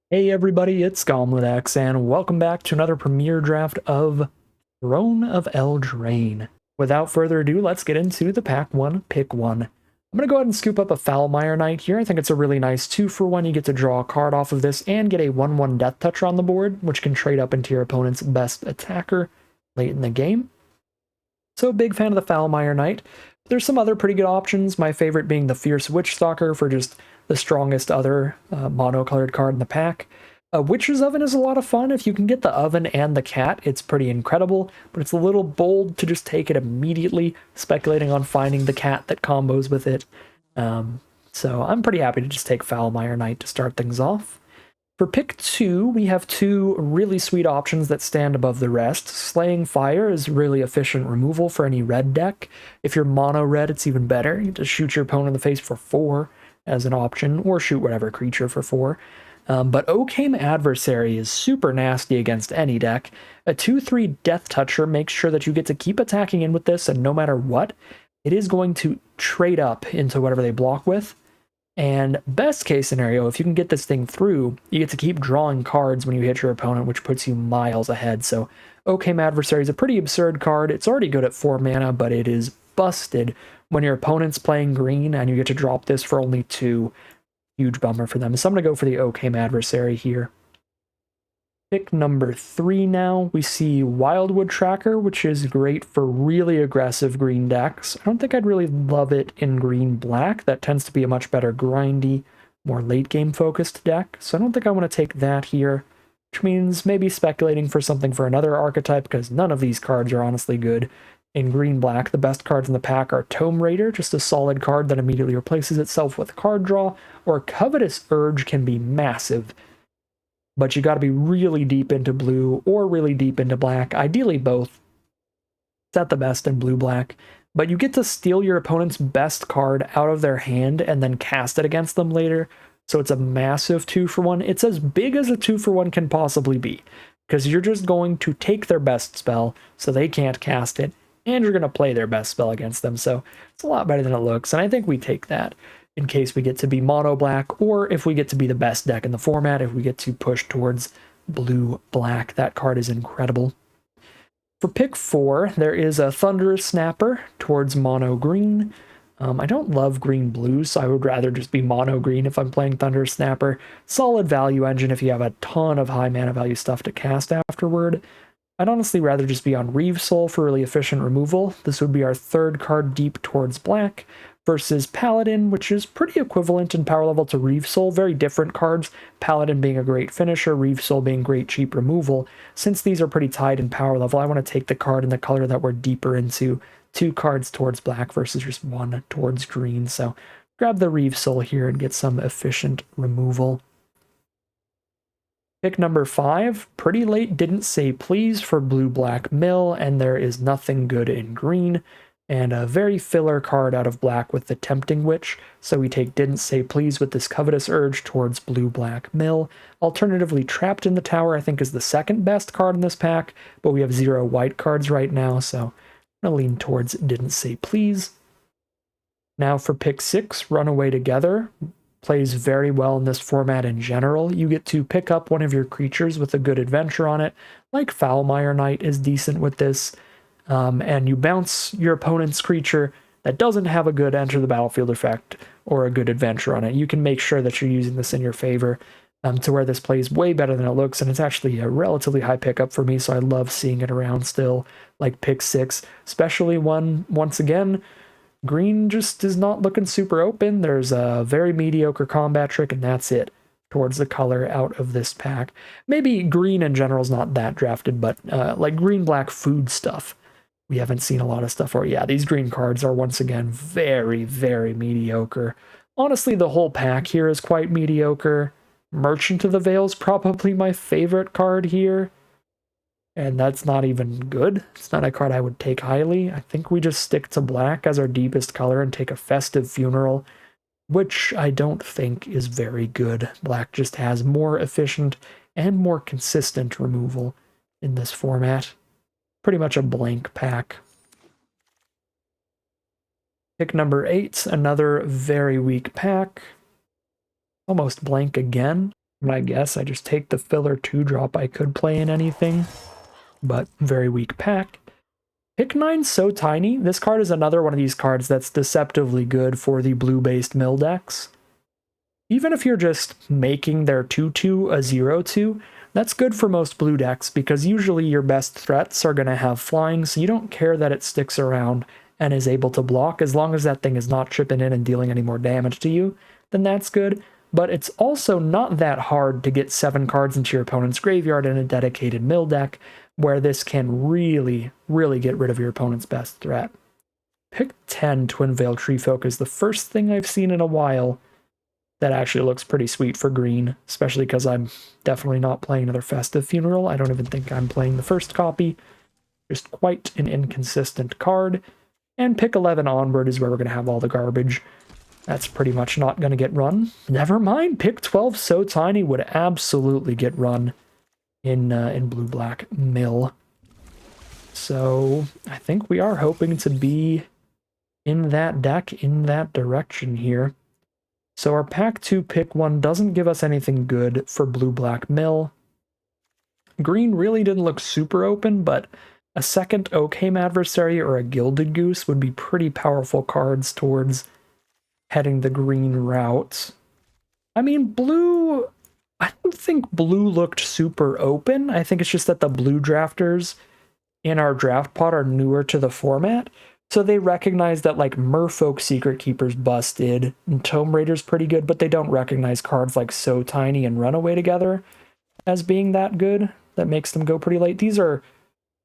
Hey everybody, it's X, and welcome back to another premiere draft of Throne of Eldraine. Without further ado, let's get into the pack 1, pick 1. I'm going to go ahead and scoop up a Foulmire Knight here. I think it's a really nice 2-for-1. You get to draw a card off of this and get a 1-1 Death Toucher on the board, which can trade up into your opponent's best attacker late in the game. So big fan of the Foulmire Knight. There's some other pretty good options, my favorite being the Fierce Witchstalker for just the strongest other mono-colored card in the pack. Witch's Oven is a lot of fun. If you can get the oven and the cat, it's pretty incredible, but it's a little bold to just take it immediately, speculating on finding the cat that combos with it. So I'm pretty happy to just take Foulmire Knight to start things off. For pick 2, we have two really sweet options that stand above the rest. Slaying Fire is really efficient removal for any red deck. If you're mono red, it's even better. You just shoot your opponent in the face for 4 as an option, or shoot whatever creature for 4. But Occame Adversary is super nasty against any deck. A 2-3 Death Toucher makes sure that you get to keep attacking in with this, and no matter what, it is going to trade up into whatever they block with. And best case scenario, if you can get this thing through, you get to keep drawing cards when you hit your opponent, which puts you miles ahead. So Occame Adversary is a pretty absurd card. It's already good at 4 mana, but it is busted when your opponent's playing green and you get to drop this for only 2. Huge bummer for them. So I'm going to go for the Occame Adversary here. Pick number 3 now, we see Wildwood Tracker, which is great for really aggressive green decks. I don't think I'd really love it in green-black. That tends to be a much better grindy, more late-game focused deck, so I don't think I want to take that here, which means maybe speculating for something for another archetype, because none of these cards are honestly good. In green-black, the best cards in the pack are Tome Raider, just a solid card that immediately replaces itself with card draw, or Covetous Urge can be massive, but you got to be really deep into blue or really deep into black, ideally both. It's at the best in blue-black, but you get to steal your opponent's best card out of their hand and then cast it against them later, so it's a massive 2-for-1. It's as big as a 2-for-1 can possibly be, because you're just going to take their best spell so they can't cast it, and you're going to play their best spell against them, so it's a lot better than it looks, and I think we take that in case we get to be mono black, or if we get to be the best deck in the format, if we get to push towards blue black. That card is incredible. For pick 4, there is a Thunderous Snapper towards mono green. I don't love green blue, so I would rather just be mono green if I'm playing Thunderous Snapper. Solid value engine if you have a ton of high mana value stuff to cast afterward. I'd honestly rather just be on Reave Soul for really efficient removal. This would be our 3rd card deep towards black, versus Paladin, which is pretty equivalent in power level to Reave Soul. Very different cards. Paladin being a great finisher, Reave Soul being great cheap removal. Since these are pretty tied in power level, I want to take the card in the color that we're deeper into. 2 cards towards black versus just 1 towards green. So grab the Reave Soul here and get some efficient removal. Pick number 5, pretty late Didn't Say Please for blue-black mill, and there is nothing good in green. And a very filler card out of black with the Tempting Witch, so we take Didn't Say Please with this Covetous Urge towards blue-black mill. Alternatively, Trapped in the Tower I think is the 2nd best card in this pack, but we have 0 white cards right now, so I'm going to lean towards Didn't Say Please. Now for pick 6, Runaway Together. Plays very well in this format in general. You get to pick up one of your creatures with a good adventure on it, like Foulmire Knight is decent with this. And you bounce your opponent's creature that doesn't have a good enter the battlefield effect or a good adventure on it. You can make sure that you're using this in your favor to where this plays way better than it looks, and it's actually a relatively high pickup for me, so I love seeing it around still, like pick 6, especially once again, green just is not looking super open. There's a very mediocre combat trick, and that's it towards the color out of this pack. Maybe green in general is not that drafted, but like green-black food stuff. We haven't seen a lot of stuff where, yeah, these green cards are once again very, very mediocre. Honestly, the whole pack here is quite mediocre. Merchant of the Veil is probably my favorite card here. And that's not even good. It's not a card I would take highly. I think we just stick to black as our deepest color and take a Festive Funeral, which I don't think is very good. Black just has more efficient and more consistent removal in this format. Pretty much a blank pack. Pick number 8, another very weak pack. Almost blank again. And I guess I just take the filler 2-drop. I could play in anything, but very weak pack. Pick 9's so tiny. This card is another one of these cards that's deceptively good for the blue-based mill decks. Even if you're just making their 2/2 a 0/2, that's good for most blue decks because usually your best threats are going to have flying, so you don't care that it sticks around and is able to block. As long as that thing is not chipping in and dealing any more damage to you, then that's good. But it's also not that hard to get 7 cards into your opponent's graveyard in a dedicated mill deck, where this can really, really get rid of your opponent's best threat. Pick 10 Twin Veil Treefolk is the first thing I've seen in a while that actually looks pretty sweet for green, especially because I'm definitely not playing another Festive Funeral. I don't even think I'm playing the first copy. Just quite an inconsistent card. And pick 11 onward is where we're going to have all the garbage. That's pretty much not going to get run. Never mind, pick 12 so tiny would absolutely get run in blue-black mill. So I think we are hoping to be in that deck, in that direction here. So our pack 2 pick 1 doesn't give us anything good for blue-black mill. Green really didn't look super open, but a second Oakham Adversary or a Gilded Goose would be pretty powerful cards towards heading the green route. I mean, blue, I don't think blue looked super open. I think it's just that the blue drafters in our draft pot are newer to the format. So they recognize that like Merfolk Secret Keeper's busted and Tome Raider's pretty good, but they don't recognize cards like So Tiny and Runaway Together as being that good. That makes them go pretty late. These are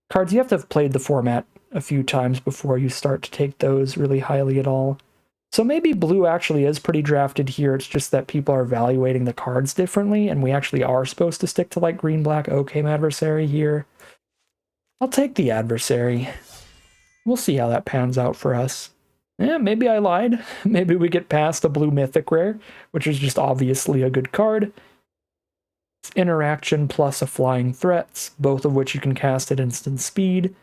cards you have to have played the format a few times before you start to take those really highly at all. So maybe blue actually is pretty drafted here. It's just that people are evaluating the cards differently, and we actually are supposed to stick to like green-black Oakham Adversary here. I'll take the Adversary. We'll see how that pans out for us. Yeah, maybe I lied. Maybe we get past a blue mythic rare, which is just obviously a good card. It's interaction plus a flying threats, both of which you can cast at instant speed.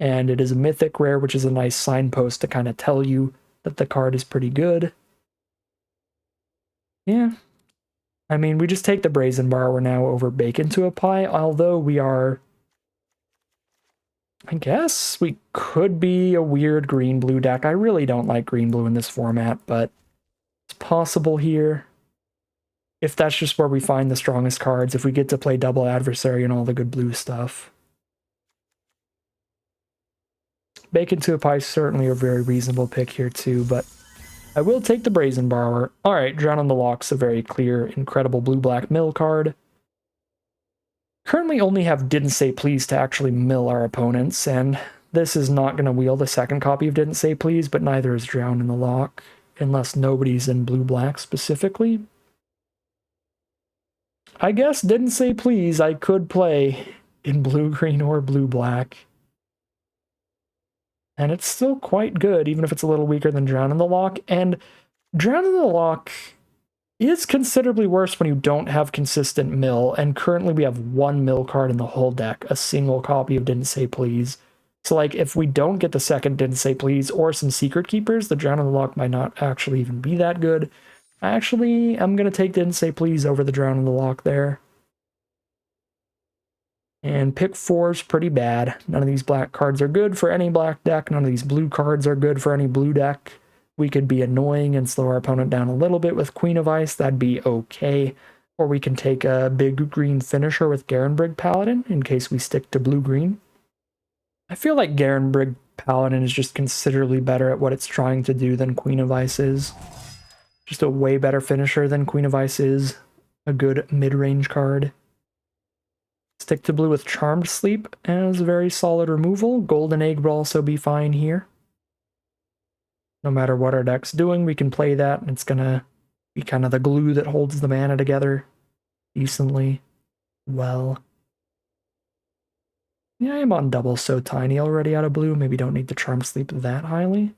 And it is a mythic rare, which is a nice signpost to kind of tell you that the card is pretty good. Yeah. I mean, we just take the Brazen Borrower now over Bacon to a Pie, although we are... I guess we could be a weird green-blue deck. I really don't like green-blue in this format, but it's possible here. If that's just where we find the strongest cards, if we get to play double Adversary and all the good blue stuff. Bacon to a Pie is certainly a very reasonable pick here too, but I will take the Brazen Borrower. Alright, Drown on the Lock's a very clear, incredible blue-black mill card. Currently only have Didn't Say Please to actually mill our opponents, and this is not going to wield a second copy of Didn't Say Please, but neither is Drown in the Lock, unless nobody's in blue-black specifically. I guess Didn't Say Please I could play in blue-green or blue-black. And it's still quite good, even if it's a little weaker than Drown in the Lock, and Drown in the Lock is considerably worse when you don't have consistent mill, and currently we have 1 mill card in the whole deck, a single copy of Didn't Say Please. So like, if we don't get the second Didn't Say Please or some Secret Keepers, the Drown in the Lock might not actually even be that good. Actually, I'm going to take Didn't Say Please over the Drown in the Lock there. And pick 4 is pretty bad. None of these black cards are good for any black deck. None of these blue cards are good for any blue deck. We could be annoying and slow our opponent down a little bit with Queen of Ice. That'd be okay. Or we can take a big green finisher with Garenbrig Paladin in case we stick to blue-green. I feel like Garenbrig Paladin is just considerably better at what it's trying to do than Queen of Ice is. Just a way better finisher than Queen of Ice is. A good mid-range card. Stick to blue with Charmed Sleep as very solid removal. Golden Egg will also be fine here. No matter what our deck's doing, we can play that, and it's gonna be kind of the glue that holds the mana together decently well. Yeah, I'm on double So Tiny already out of blue. Maybe don't need to Charm Sleep that highly.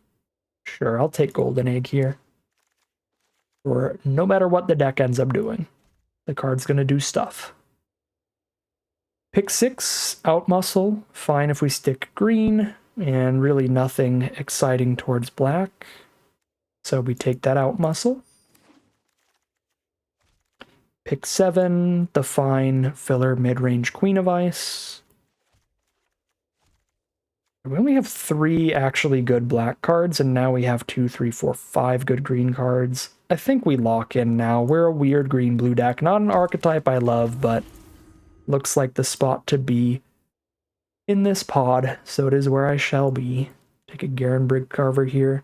Sure, I'll take Golden Egg here. Or no matter what the deck ends up doing, the card's gonna do stuff. Pick 6, Outmuscle. Fine if we stick green. And really nothing exciting towards black. So we take that Outmuscle. Pick 7, the fine filler mid-range Queen of Ice. We only have 3 actually good black cards, and now we have 2, 3, 4, 5 good green cards. I think we lock in now. We're a weird green-blue deck. Not an archetype I love, but looks like the spot to be in this pod, so it is where I shall be. Take a Garen Brig Carver here.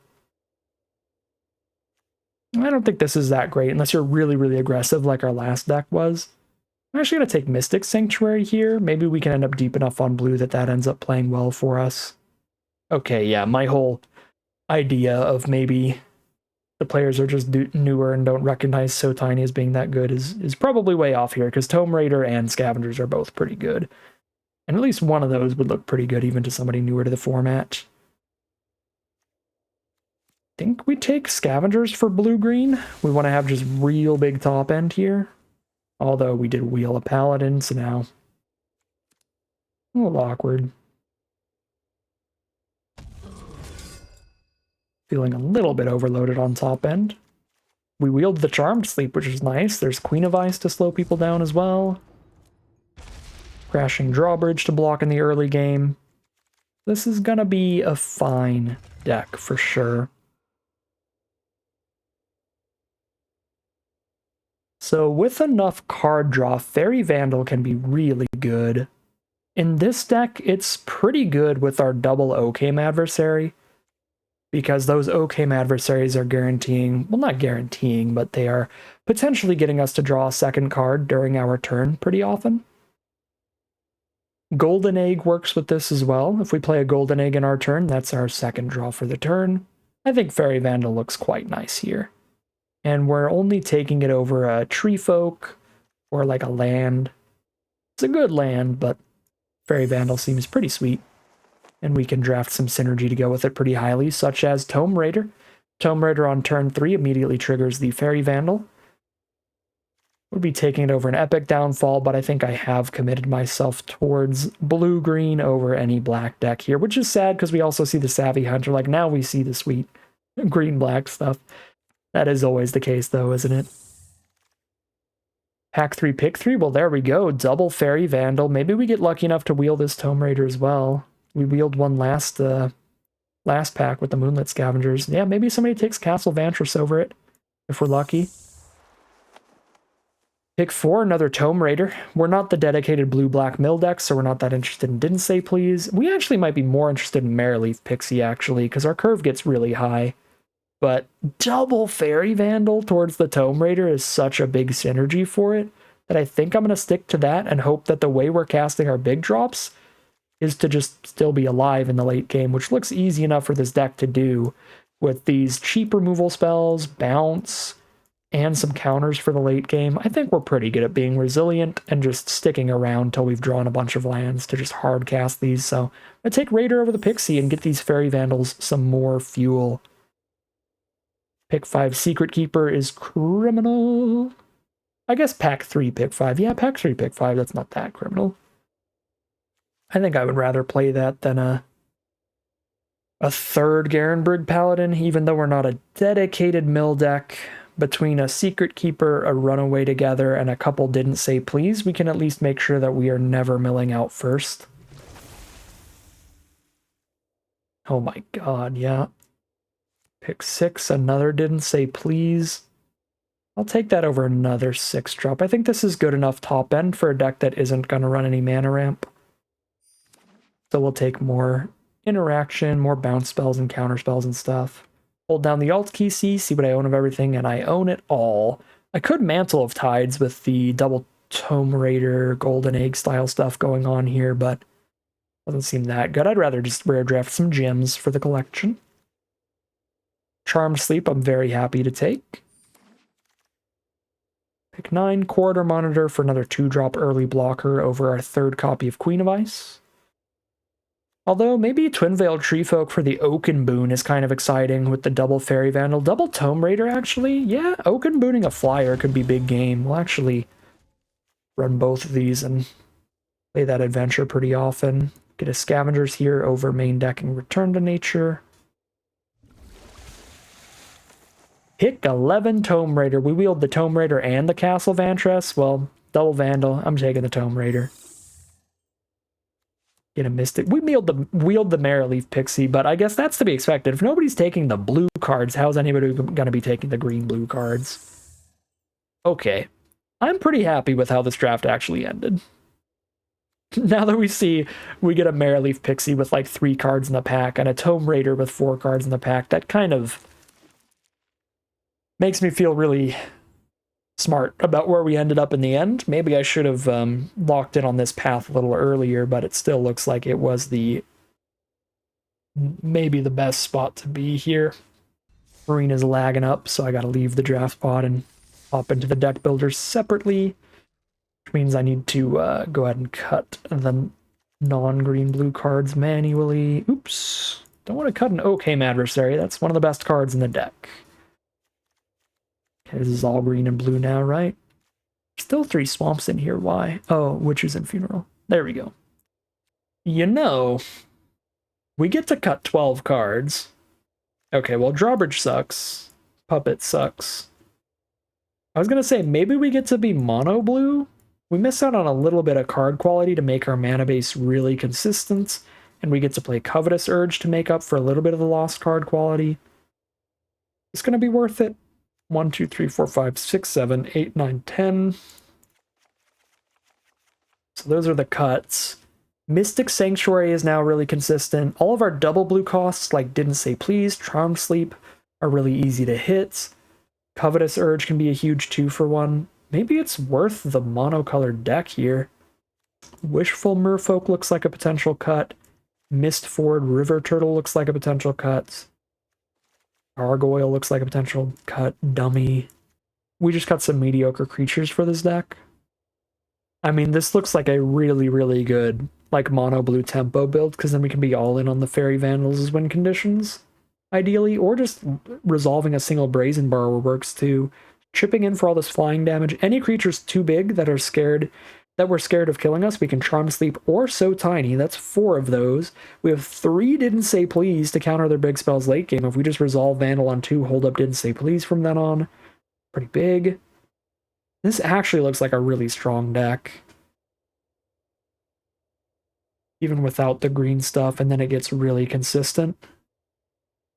I don't think this is that great unless you're really, really aggressive like our last deck was. I'm actually going to take Mystic Sanctuary here. Maybe we can end up deep enough on blue that that ends up playing well for us. Okay, yeah, my whole idea of maybe the players are just newer and don't recognize So Tiny as being that good is probably way off here, because Tome Raider and Scavengers are both pretty good. And at least one of those would look pretty good even to somebody newer to the format. I think we take Scavengers for blue-green. We want to have just real big top end here. Although we did wheel a Paladin, so now a little awkward. Feeling a little bit overloaded on top end. We wheeled the Charmed Sleep, which is nice. There's Queen of Ice to slow people down as well. Crashing Drawbridge to block in the early game. This is gonna be a fine deck for sure. So with enough card draw, Faerie Vandal can be really good. In this deck, it's pretty good with our double Okame adversary, because those Okame adversaries are guaranteeing, well, not guaranteeing, but they are potentially getting us to draw a second card during our turn pretty often. Golden Egg works with this as well. If we play a Golden Egg in our turn, that's our second draw for the turn. I think Faerie Vandal looks quite nice here. And we're only taking it over a Tree Folk or like a land. It's a good land, but Faerie Vandal seems pretty sweet. And we can draft some synergy to go with it pretty highly, such as Tome Raider. Tome Raider on turn 3 immediately triggers the Faerie Vandal. Would be taking it over an Epic Downfall, but I think I have committed myself towards blue-green over any black deck here, which is sad because we also see the Savvy Hunter. Like, now we see the sweet green-black stuff. That is always the case, though, isn't it? Pack 3, pick 3. Well, there we go. Double Faerie Vandal. Maybe we get lucky enough to wheel this Tome Raider as well. We wheeled one last pack with the Moonlit Scavengers. Yeah, maybe somebody takes Castle Vantress over it, if we're lucky. Pick 4, another Tome Raider. We're not the dedicated blue-black mill deck, so we're not that interested in Didn't Say Please. We actually might be more interested in Marrowleaf Pixie, actually, because our curve gets really high. But double Faerie Vandal towards the Tome Raider is such a big synergy for it that I think I'm going to stick to that and hope that the way we're casting our big drops is to just still be alive in the late game, which looks easy enough for this deck to do with these cheap removal spells, bounce, and some counters for the late game. I think we're pretty good at being resilient and just sticking around till we've drawn a bunch of lands to just hard cast these. So I take Raider over the Pixie and get these Faerie Vandals some more fuel. Pick 5, Secret Keeper is criminal. I guess pack 3, pick 5. Yeah, pack 3, pick 5. That's not that criminal. I think I would rather play that than a third Garen Brig Paladin, even though we're not a dedicated mill deck. Between a Secret Keeper, a Runaway Together, and a couple Didn't Say Please, we can at least make sure that we are never milling out first. Oh my god, yeah. Pick 6, another Didn't Say Please. I'll take that over another 6-drop. I think this is good enough top end for a deck that isn't going to run any mana ramp. So we'll take more interaction, more bounce spells and counter spells and stuff. Hold down the Alt key C, see what I own of everything, and I own it all. I could Mantle of Tides with the double Tome Raider, Golden Egg style stuff going on here, but doesn't seem that good. I'd rather just rare draft some gems for the collection. Charmed Sleep, I'm very happy to take. Pick 9, Corridor Monitor for another 2-drop early blocker over our third copy of Queen of Ice. Although maybe Twin Veil Treefolk for the Oaken Boon is kind of exciting with the double Faerie Vandal. Double Tome Raider, actually. Yeah, Oaken Booning a flyer could be big game. We'll actually run both of these and play that adventure pretty often. Get a Scavengers here over main deck and Return to Nature. Pick 11 Tome Raider. We wield the Tome Raider and the Castle Vantress. Well, double Vandal. I'm taking the Tome Raider. Get a Mystic. We wield the Marrowleaf Pixie, but I guess that's to be expected. If nobody's taking the blue cards, how's anybody going to be taking the green-blue cards? Okay. I'm pretty happy with how this draft actually ended. Now that we see we get a Marrowleaf Pixie with like 3 cards in the pack and a Tome Raider with 4 cards in the pack, that kind of makes me feel really smart about where we ended up in the end. Maybe I should have locked in on this path a little earlier, but it still looks like it was maybe the best spot to be here. Marina's lagging up, so I gotta leave the draft pod and hop into the deck builder separately, which means I need to go ahead and cut the non-green blue cards manually. Oops. Don't want to cut an Occam Adversary. That's one of the best cards in the deck. Okay, this is all green and blue now, right? Still 3 swamps in here. Why? Oh, Witches and Funeral. There we go. You know, we get to cut 12 cards. Okay, well, Drawbridge sucks. Puppet sucks. I was going to say, maybe we get to be mono blue. We miss out on a little bit of card quality to make our mana base really consistent, and we get to play Covetous Urge to make up for a little bit of the lost card quality. It's going to be worth it. 1, 2, 3, 4, 5, 6, 7, 8, 9, 10. So those are the cuts. Mystic Sanctuary is now really consistent. All of our double blue costs, like Didn't Say Please, Charmed Sleep, are really easy to hit. Covetous Urge can be a huge 2-for-1. Maybe it's worth the monocolored deck here. Wishful Merfolk looks like a potential cut. Mistford River Turtle looks like a potential cut. Gargoyle looks like a potential cut. Dummy. We just got some mediocre creatures for this deck. I mean, this looks like a really, really good like mono blue tempo build, because then we can be all in on the Faerie Vandals as win conditions, ideally, or just resolving a single Brazen Borrower works too. Chipping in for all this flying damage. Any creatures too big that we're scared of killing us, we can Charm Sleep or So Tiny. That's 4 of those. We have 3 Didn't Say Please to counter their big spells late game. If we just resolve Vandal on 2, hold up Didn't Say Please from then on. Pretty big. This actually looks like a really strong deck. Even without the green stuff, and then it gets really consistent.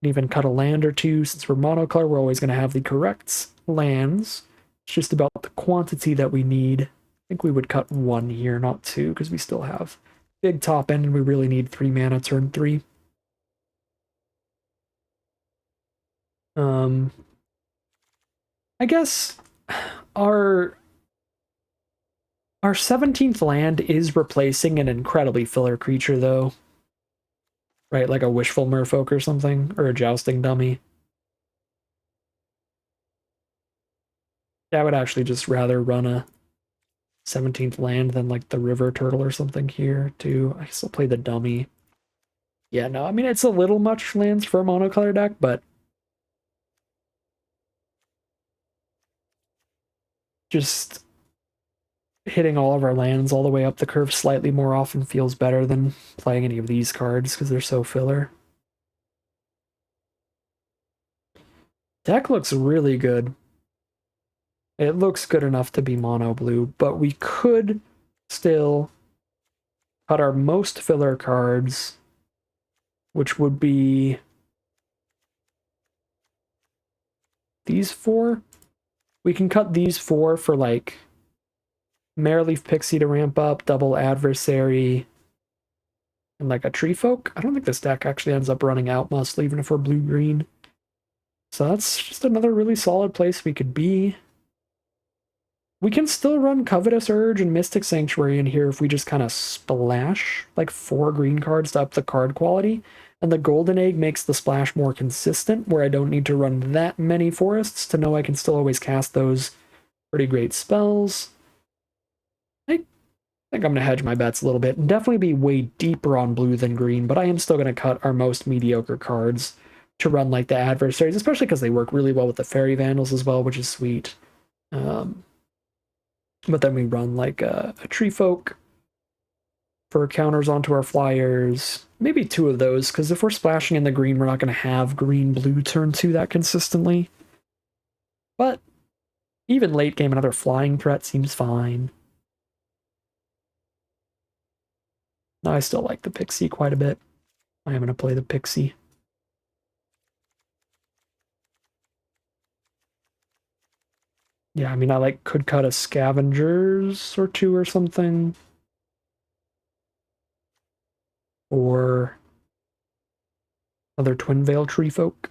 Even cut a land or 2. Since we're monocolor, we're always going to have the correct lands. It's just about the quantity that we need. I think we would cut 1 here, not 2, because we still have big top end and we really need 3 mana turn 3. I guess our 17th land is replacing an incredibly filler creature, though. Right, like a Wishful Merfolk or something, or a Jousting Dummy. I would actually just rather run a 17th land than like the River Turtle or something here, too. I guess I'll play the Dummy. Yeah, no, I mean, it's a little much lands for a monocolor deck, but just hitting all of our lands all the way up the curve slightly more often feels better than playing any of these cards because they're so filler. Deck looks really good. It looks good enough to be mono blue, but we could still cut our most filler cards, which would be these 4. We can cut these 4 for like Marrowleaf Pixie to ramp up, double Adversary, and like a Tree Folk. I don't think this deck actually ends up running out mostly, even if we're blue-green. So that's just another really solid place we could be. We can still run Covetous Urge and Mystic Sanctuary in here if we just kind of splash like 4 green cards to up the card quality. And the Golden Egg makes the splash more consistent, where I don't need to run that many forests to know I can still always cast those pretty great spells. I think I'm going to hedge my bets a little bit and definitely be way deeper on blue than green, but I am still going to cut our most mediocre cards to run like the Adversaries, especially because they work really well with the Faerie Vandals as well, which is sweet. But then we run like a Tree Folk for counters onto our flyers. Maybe 2 of those, because if we're splashing in the green, we're not going to have green-blue turn 2 that consistently. But even late game, another flying threat seems fine. No, I still like the Pixie quite a bit. I am going to play the Pixie. Yeah, I mean, I could cut a Scavengers or two or something. Or other Twin Veil Tree Folk.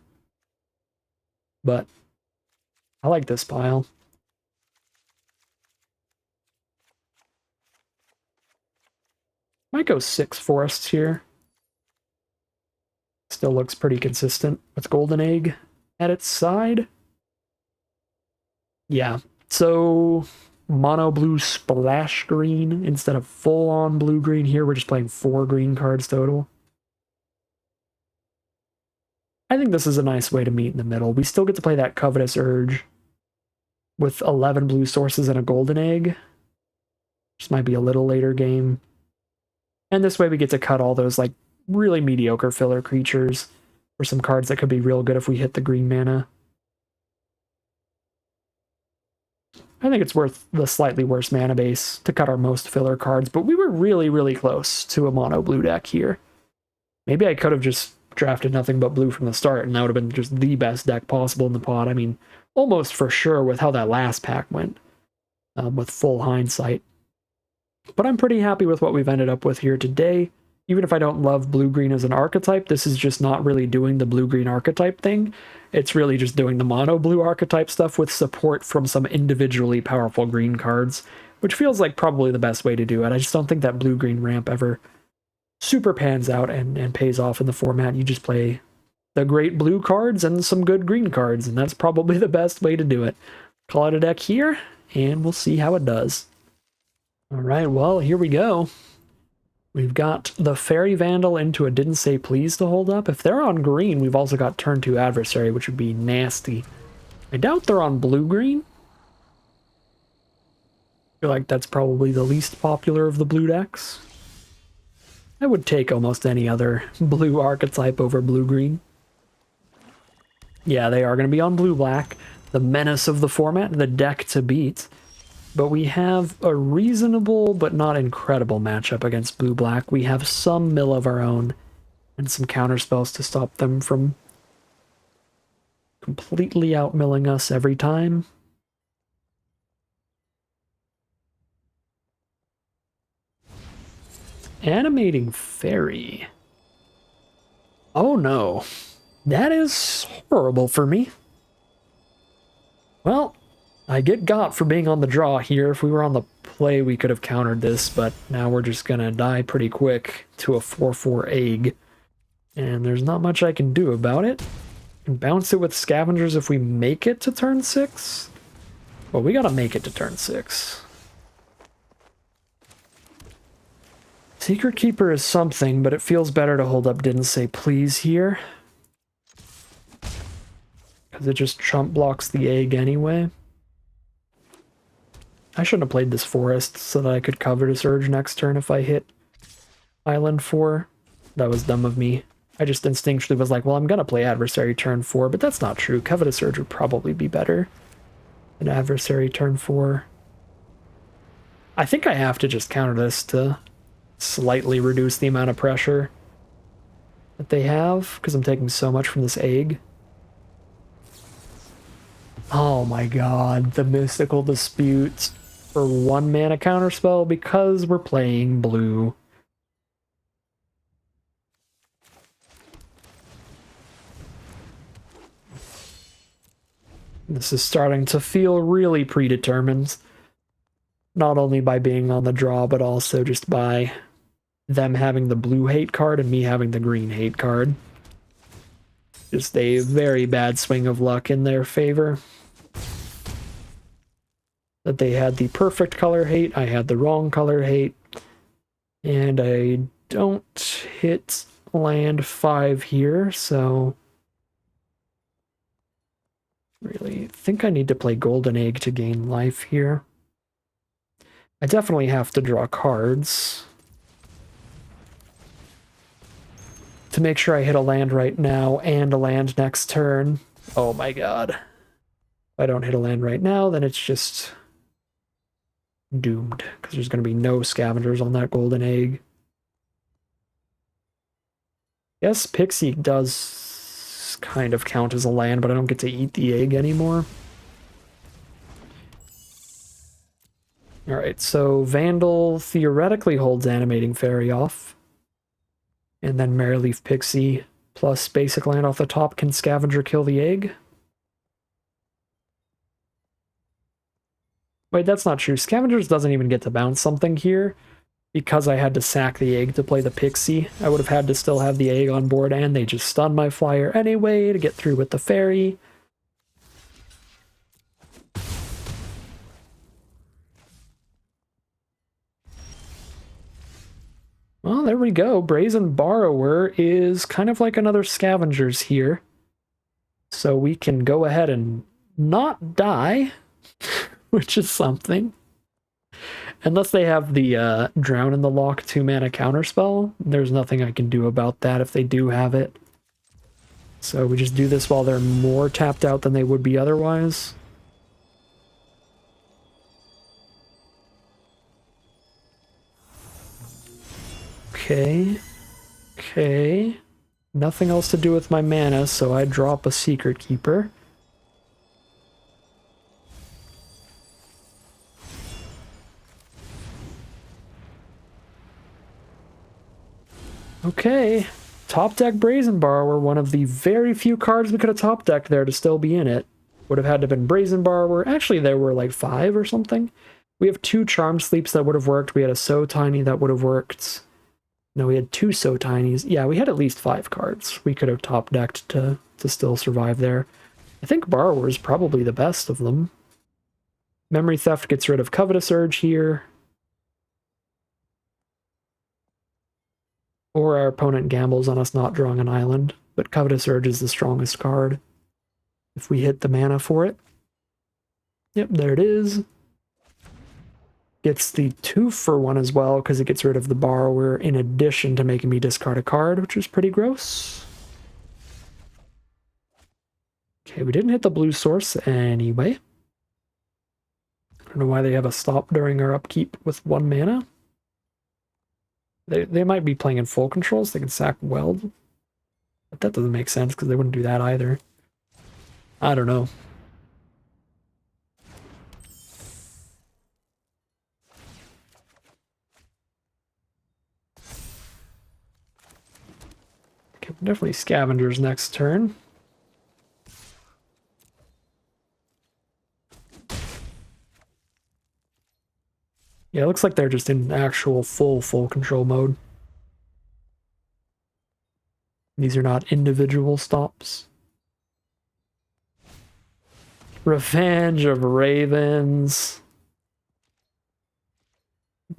But I like this pile. Might go 6 forests here. Still looks pretty consistent with Golden Egg at its side. Yeah, so mono blue splash green instead of full on blue green here. We're just playing 4 green cards total. I think this is a nice way to meet in the middle. We still get to play that Covetous Urge with 11 blue sources and a Golden Egg. This might be a little later game. And this way we get to cut all those like really mediocre filler creatures for some cards that could be real good if we hit the green mana. I think it's worth the slightly worse mana base to cut our most filler cards, but we were really, really close to a mono blue deck here. Maybe I could have just drafted nothing but blue from the start, and that would have been just the best deck possible in the pod. I mean, almost for sure with how that last pack went, with full hindsight. But I'm pretty happy with what we've ended up with here today. Even if I don't love blue-green as an archetype, this is just not really doing the blue-green archetype thing. It's really just doing the mono-blue archetype stuff with support from some individually powerful green cards, which feels like probably the best way to do it. I just don't think that blue-green ramp ever super pans out and pays off in the format. You just play the great blue cards and some good green cards, and that's probably the best way to do it. Call it a deck here, and we'll see how it does. All right, well, here we go. We've got the Faerie Vandal into a Didn't Say Please to hold up. If they're on green, we've also got turn 2 Adversary, which would be nasty. I doubt they're on blue-green. I feel like that's probably the least popular of the blue decks. I would take almost any other blue archetype over blue-green. Yeah, they are going to be on blue-black. The menace of the format, the deck to beat. But we have a reasonable but not incredible matchup against blue-black. We have some mill of our own and some counterspells to stop them from completely outmilling us every time. Animating Faerie. Oh no. That is horrible for me. Well, I get got for being on the draw here. If we were on the play, we could have countered this, but now we're just gonna die pretty quick to a 4/4 egg. And there's not much I can do about it. I can bounce it with Scavengers if we make it to turn 6. Well, we gotta make it to turn 6. Secret Keeper is something, but it feels better to hold up Didn't Say Please here. Because it just chump blocks the egg anyway. I shouldn't have played this forest so that I could Covetous Urge next turn if I hit Island 4. That was dumb of me. I just instinctually was like, well, I'm going to play Adversary turn 4, but that's not true. Covetous Urge would probably be better than Adversary turn 4. I think I have to just counter this to slightly reduce the amount of pressure that they have, because I'm taking so much from this egg. Oh my god, the Mystical Dispute for 1 mana counterspell because we're playing blue. This is starting to feel really predetermined. Not only by being on the draw, but also just by them having the blue hate card and me having the green hate card. Just a very bad swing of luck in their favor. That they had the perfect color hate, I had the wrong color hate, and I don't hit land 5 here, so really think I need to play Golden Egg to gain life here. I definitely have to draw cards to make sure I hit a land right now and a land next turn. Oh my god. If I don't hit a land right now, then it's just doomed, because there's going to be no scavengers on that golden egg. Yes, Pixie does kind of count as a land, but I don't get to eat the egg anymore. Alright, so Vandal theoretically holds Animating Faerie off. And then Merryleaf Pixie plus basic land off the top can Scavenger kill the egg. Wait, that's not true. Scavengers doesn't even get to bounce something here. Because I had to sack the egg to play the Pixie, I would have had to still have the egg on board, and they just stunned my flyer anyway to get through with the Faerie. Well, there we go. Brazen Borrower is kind of like another Scavengers here. So we can go ahead and not die, which is something. Unless they have the Drown in the Lock 2-mana counterspell, there's nothing I can do about that if they do have it. So we just do this while they're more tapped out than they would be otherwise. Okay. Okay. Nothing else to do with my mana, so I drop a Secret Keeper. Okay. Top deck Brazen Borrower, one of the very few cards we could have top decked there to still be in it. Would have had to have been Brazen Borrower. Actually, there were like 5 or something. We have 2 Charmed Sleeps that would have worked. We had a So Tiny that would have worked. No, we had 2 So Tinies. Yeah, we had at least 5 cards we could have top decked to still survive there. I think Borrower is probably the best of them. Memory Theft gets rid of Covetous Urge here. Or our opponent gambles on us not drawing an island, but Covetous Urge is the strongest card if we hit the mana for it. Yep, there it is. Gets the 2-for-1 as well, because it gets rid of the Borrower in addition to making me discard a card, which is pretty gross. Okay, we didn't hit the blue source anyway. I don't know why they have a stop during our upkeep with 1 mana. They might be playing in full control, so they can sack Weld. But that doesn't make sense, because they wouldn't do that either. I don't know. Okay, definitely Scavengers next turn. Yeah, it looks like they're just in actual full control mode. These are not individual stops. Revenge of Ravens.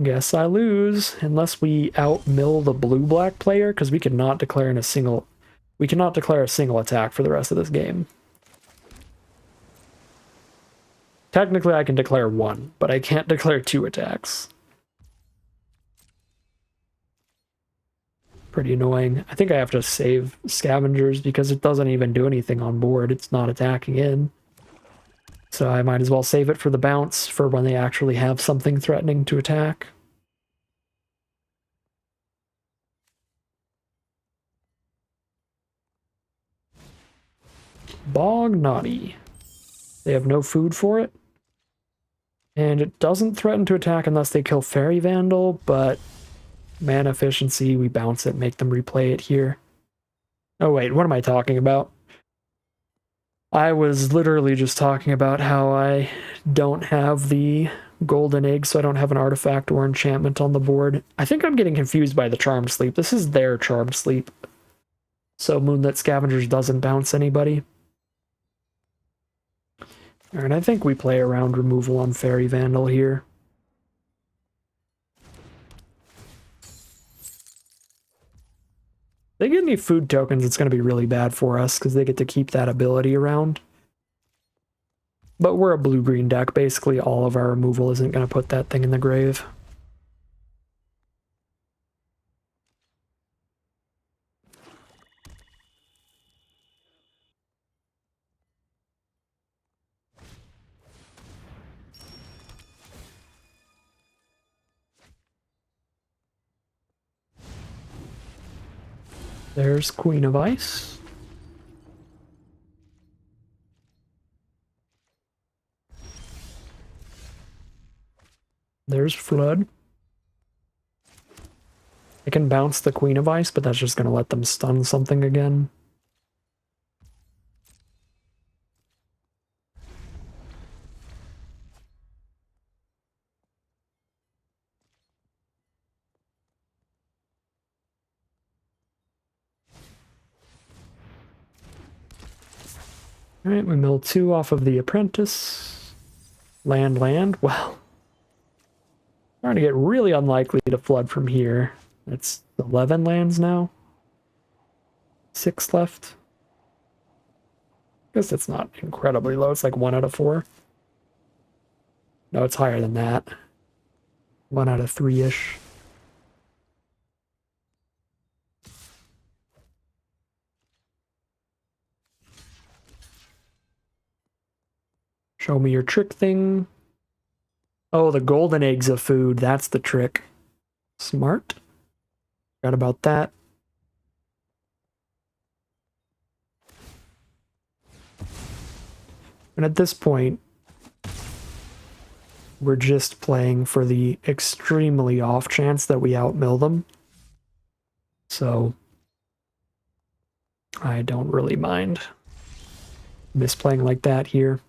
Guess I lose, unless we outmill the blue-black player, because we cannot declare a single attack for the rest of this game. Technically, I can declare 1, but I can't declare 2 attacks. Pretty annoying. I think I have to save Scavengers because it doesn't even do anything on board. It's not attacking in. So I might as well save it for the bounce for when they actually have something threatening to attack. Bog Naughty. They have no food for it. And it doesn't threaten to attack unless they kill Faerie Vandal, but mana efficiency, we bounce it, make them replay it here. Oh wait, what am I talking about? I was literally just talking about how I don't have the golden egg, so I don't have an artifact or enchantment on the board. I think I'm getting confused by the Charmed Sleep. This is their Charmed Sleep. So Moonlit Scavengers doesn't bounce anybody. Alright, I think we play around removal on Faerie Vandal here. If they get any food tokens, it's going to be really bad for us, because they get to keep that ability around. But we're a blue-green deck. Basically, all of our removal isn't going to put that thing in the grave. There's Queen of Ice. There's Flood. I can bounce the Queen of Ice, but that's just going to let them stun something again. Alright, we mill 2 off of the Apprentice. Land. Well, starting to get really unlikely to flood from here. It's 11 lands now. 6 left. Guess it's not incredibly low. It's like 1 out of 4. No, it's higher than that. 1 out of 3-ish. Show me your trick thing. Oh, the golden eggs of food. That's the trick. Smart. Forgot about that. And at this point, we're just playing for the extremely off chance that we outmill them. So I don't really mind misplaying like that here.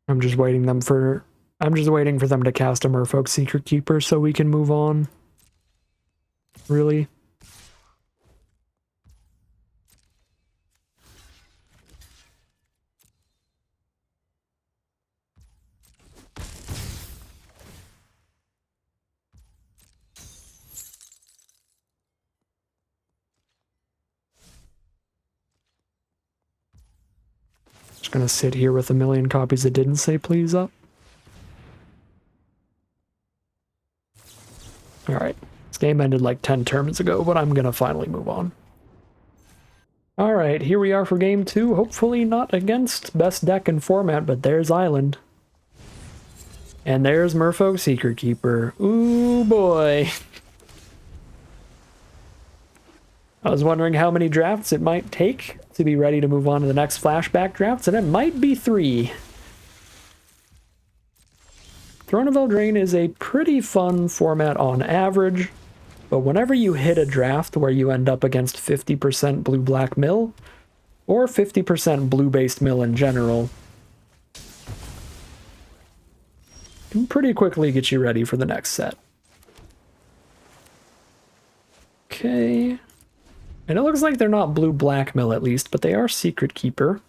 I'm just waiting for them to cast a Merfolk Secret Keeper so we can move on. Really? Just gonna sit here with a million copies that didn't say please up. Alright. This game ended like 10 turns ago, but I'm gonna finally move on. Alright, here we are for game 2. Hopefully not against best deck and format, but there's Island. And there's Merfolk Secret Keeper. Ooh boy. I was wondering how many drafts it might take to be ready to move on to the next flashback drafts, and it might be 3. Throne of Eldraine is a pretty fun format on average, but whenever you hit a draft where you end up against 50% blue-black mill, or 50% blue-based mill in general, it can pretty quickly get you ready for the next set. Okay. And it looks like they're not blue-black mill at least, but they are Secret Keeper.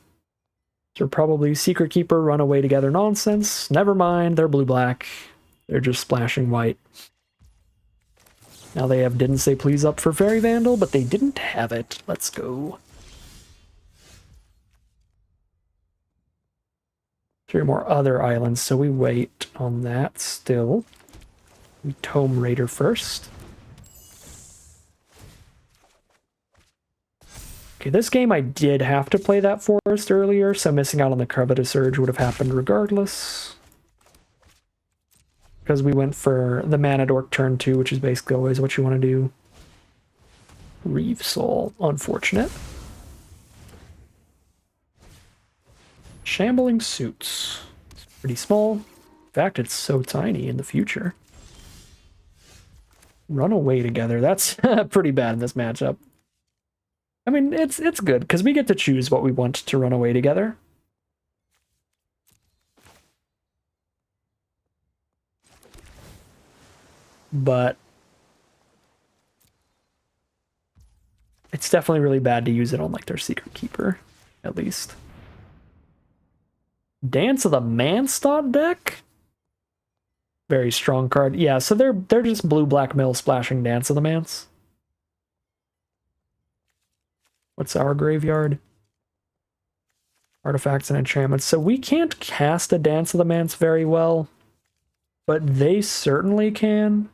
So probably Secret Keeper run away together nonsense. Never mind, they're blue-black. They're just splashing white. Now they have didn't say please up for Faerie Vandal, but they didn't have it. Let's go. 3 more other islands, so we wait on that still. We Tome Raider first. Okay, this game I did have to play that forest earlier, so missing out on the Covetous Urge would have happened regardless. Because we went for the Mana Dork turn 2, which is basically always what you want to do. Reeve Soul, unfortunate. Shambling Suits. It's pretty small. In fact, it's so tiny in the future. Run away together. That's pretty bad in this matchup. I mean, it's good, because we get to choose what we want to run away together. But it's definitely really bad to use it on, like, their Secret Keeper, at least. Dance of the Manstot deck? Very strong card. Yeah, so they're just blue-black mill splashing Dance of the Mance. What's our graveyard? Artifacts and enchantments. So we can't cast a Dance of the Manse very well, but they certainly can.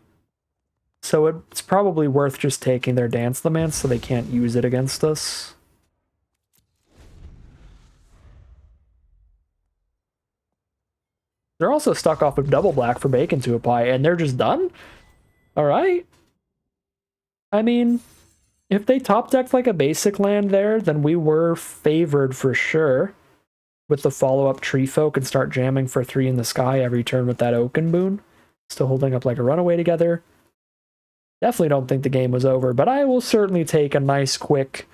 So it's probably worth just taking their Dance of the Manse so they can't use it against us. They're also stuck off of double black for bacon to a pie, and they're just done? Alright. I mean, if they top decked like a basic land there, then we were favored for sure. With the follow-up Tree Folk and start jamming for 3 in the sky every turn with that Oaken Boon. Still holding up like a runaway together. Definitely don't think the game was over, but I will certainly take a nice, quick,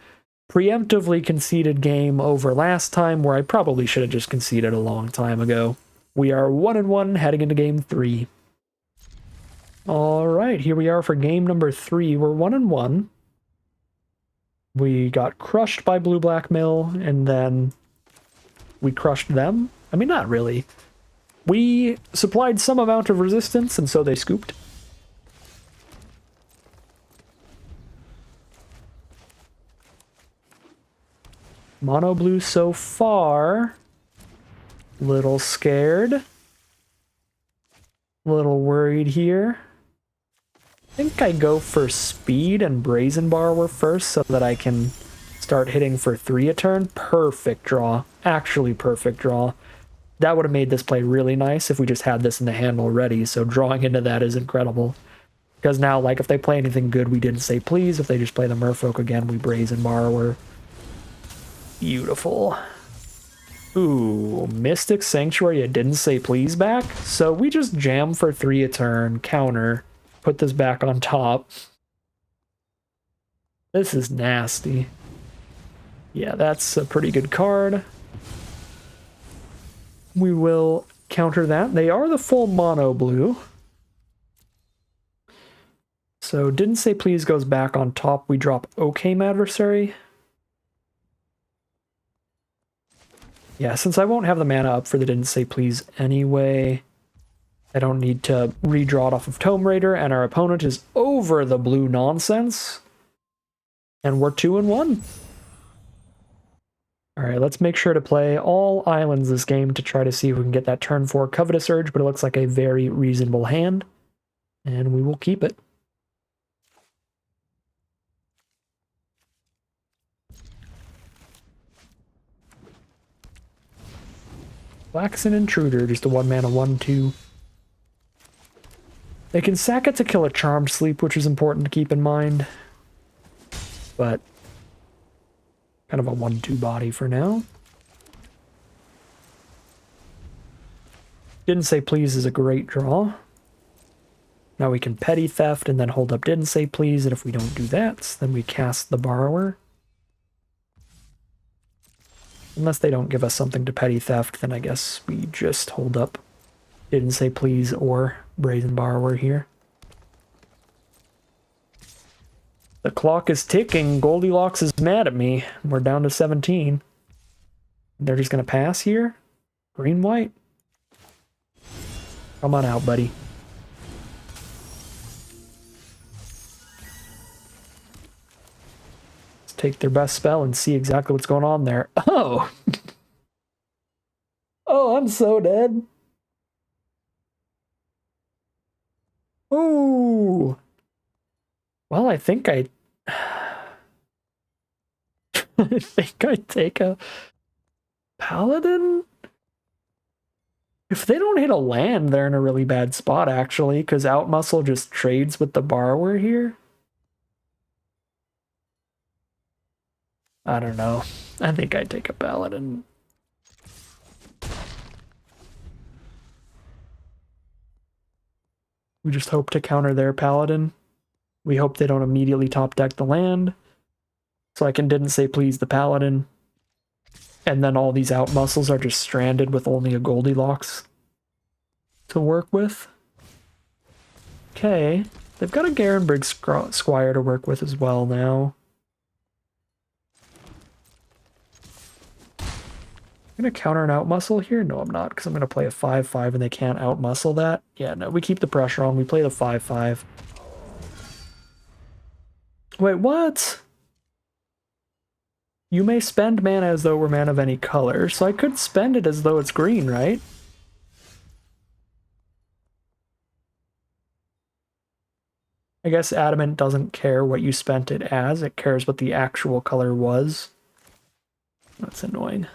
preemptively conceded game over last time, where I probably should have just conceded a long time ago. We are 1-1 heading into game 3. Alright, here we are for game number 3. We're 1-1. We got crushed by Blue-Black Mill, and then we crushed them. I mean, not really. We supplied some amount of resistance, and so they scooped. Mono blue so far. Little scared. Little worried here. I think I go for speed and Brazen Borrower first so that I can start hitting for 3 a turn. Perfect draw. Actually perfect draw. That would have made this play really nice if we just had this in the hand already, so drawing into that is incredible. Because now, like, if they play anything good, we didn't say please. If they just play the Merfolk again, we Brazen Borrower. Beautiful. Ooh, Mystic Sanctuary, it didn't say please back. So we just jam for 3 a turn, counter, put this back on top. This is nasty. Yeah, that's a pretty good card. We will counter that. They are the full mono blue. So didn't say please goes back on top. We drop Oakham Adversary. Yeah, since I won't have the mana up for the didn't say please anyway, I don't need to redraw it off of Tome Raider, and our opponent is over the blue nonsense. And we're 2-1. Alright, let's make sure to play all islands this game to try to see if we can get that turn 4 Covetous Urge, but it looks like a very reasonable hand, and we will keep it. Waxen Intruder, just a 1-mana 1/2. They can sack it to kill a Charmed Sleep, which is important to keep in mind. But kind of a 1/2 body for now. Didn't say please is a great draw. Now we can Petty Theft and then hold up didn't say please, and if we don't do that, then we cast the Borrower. Unless they don't give us something to Petty Theft, then I guess we just hold up didn't say please or Brazen Borrower here. The clock is ticking. Goldilocks is mad at me. We're down to 17. They're just going to pass here? Green-white? Come on out, buddy. Let's take their best spell and see exactly what's going on there. Oh! Oh, I'm so dead. Ooh! Well, I think I think I take a Paladin? If they don't hit a land, they're in a really bad spot, actually, because Outmuscle just trades with the Borrower here. I don't know. I think I'd take a Paladin. We just hope to counter their Paladin. We hope they don't immediately top deck the land. So I didn't say please the Paladin. And then all these Outmuscles are just stranded with only a Goldilocks to work with. Okay. They've got a Garenbrig Squire to work with as well now. I'm going to counter an Outmuscle here? No, I'm not, because I'm going to play a 5/5 and they can't Outmuscle that. Yeah, no, we keep the pressure on. We play the 5/5. Wait, what? You may spend mana as though it were mana of any color, so I could spend it as though it's green, right? I guess Adamant doesn't care what you spent it as, it cares what the actual color was. That's annoying.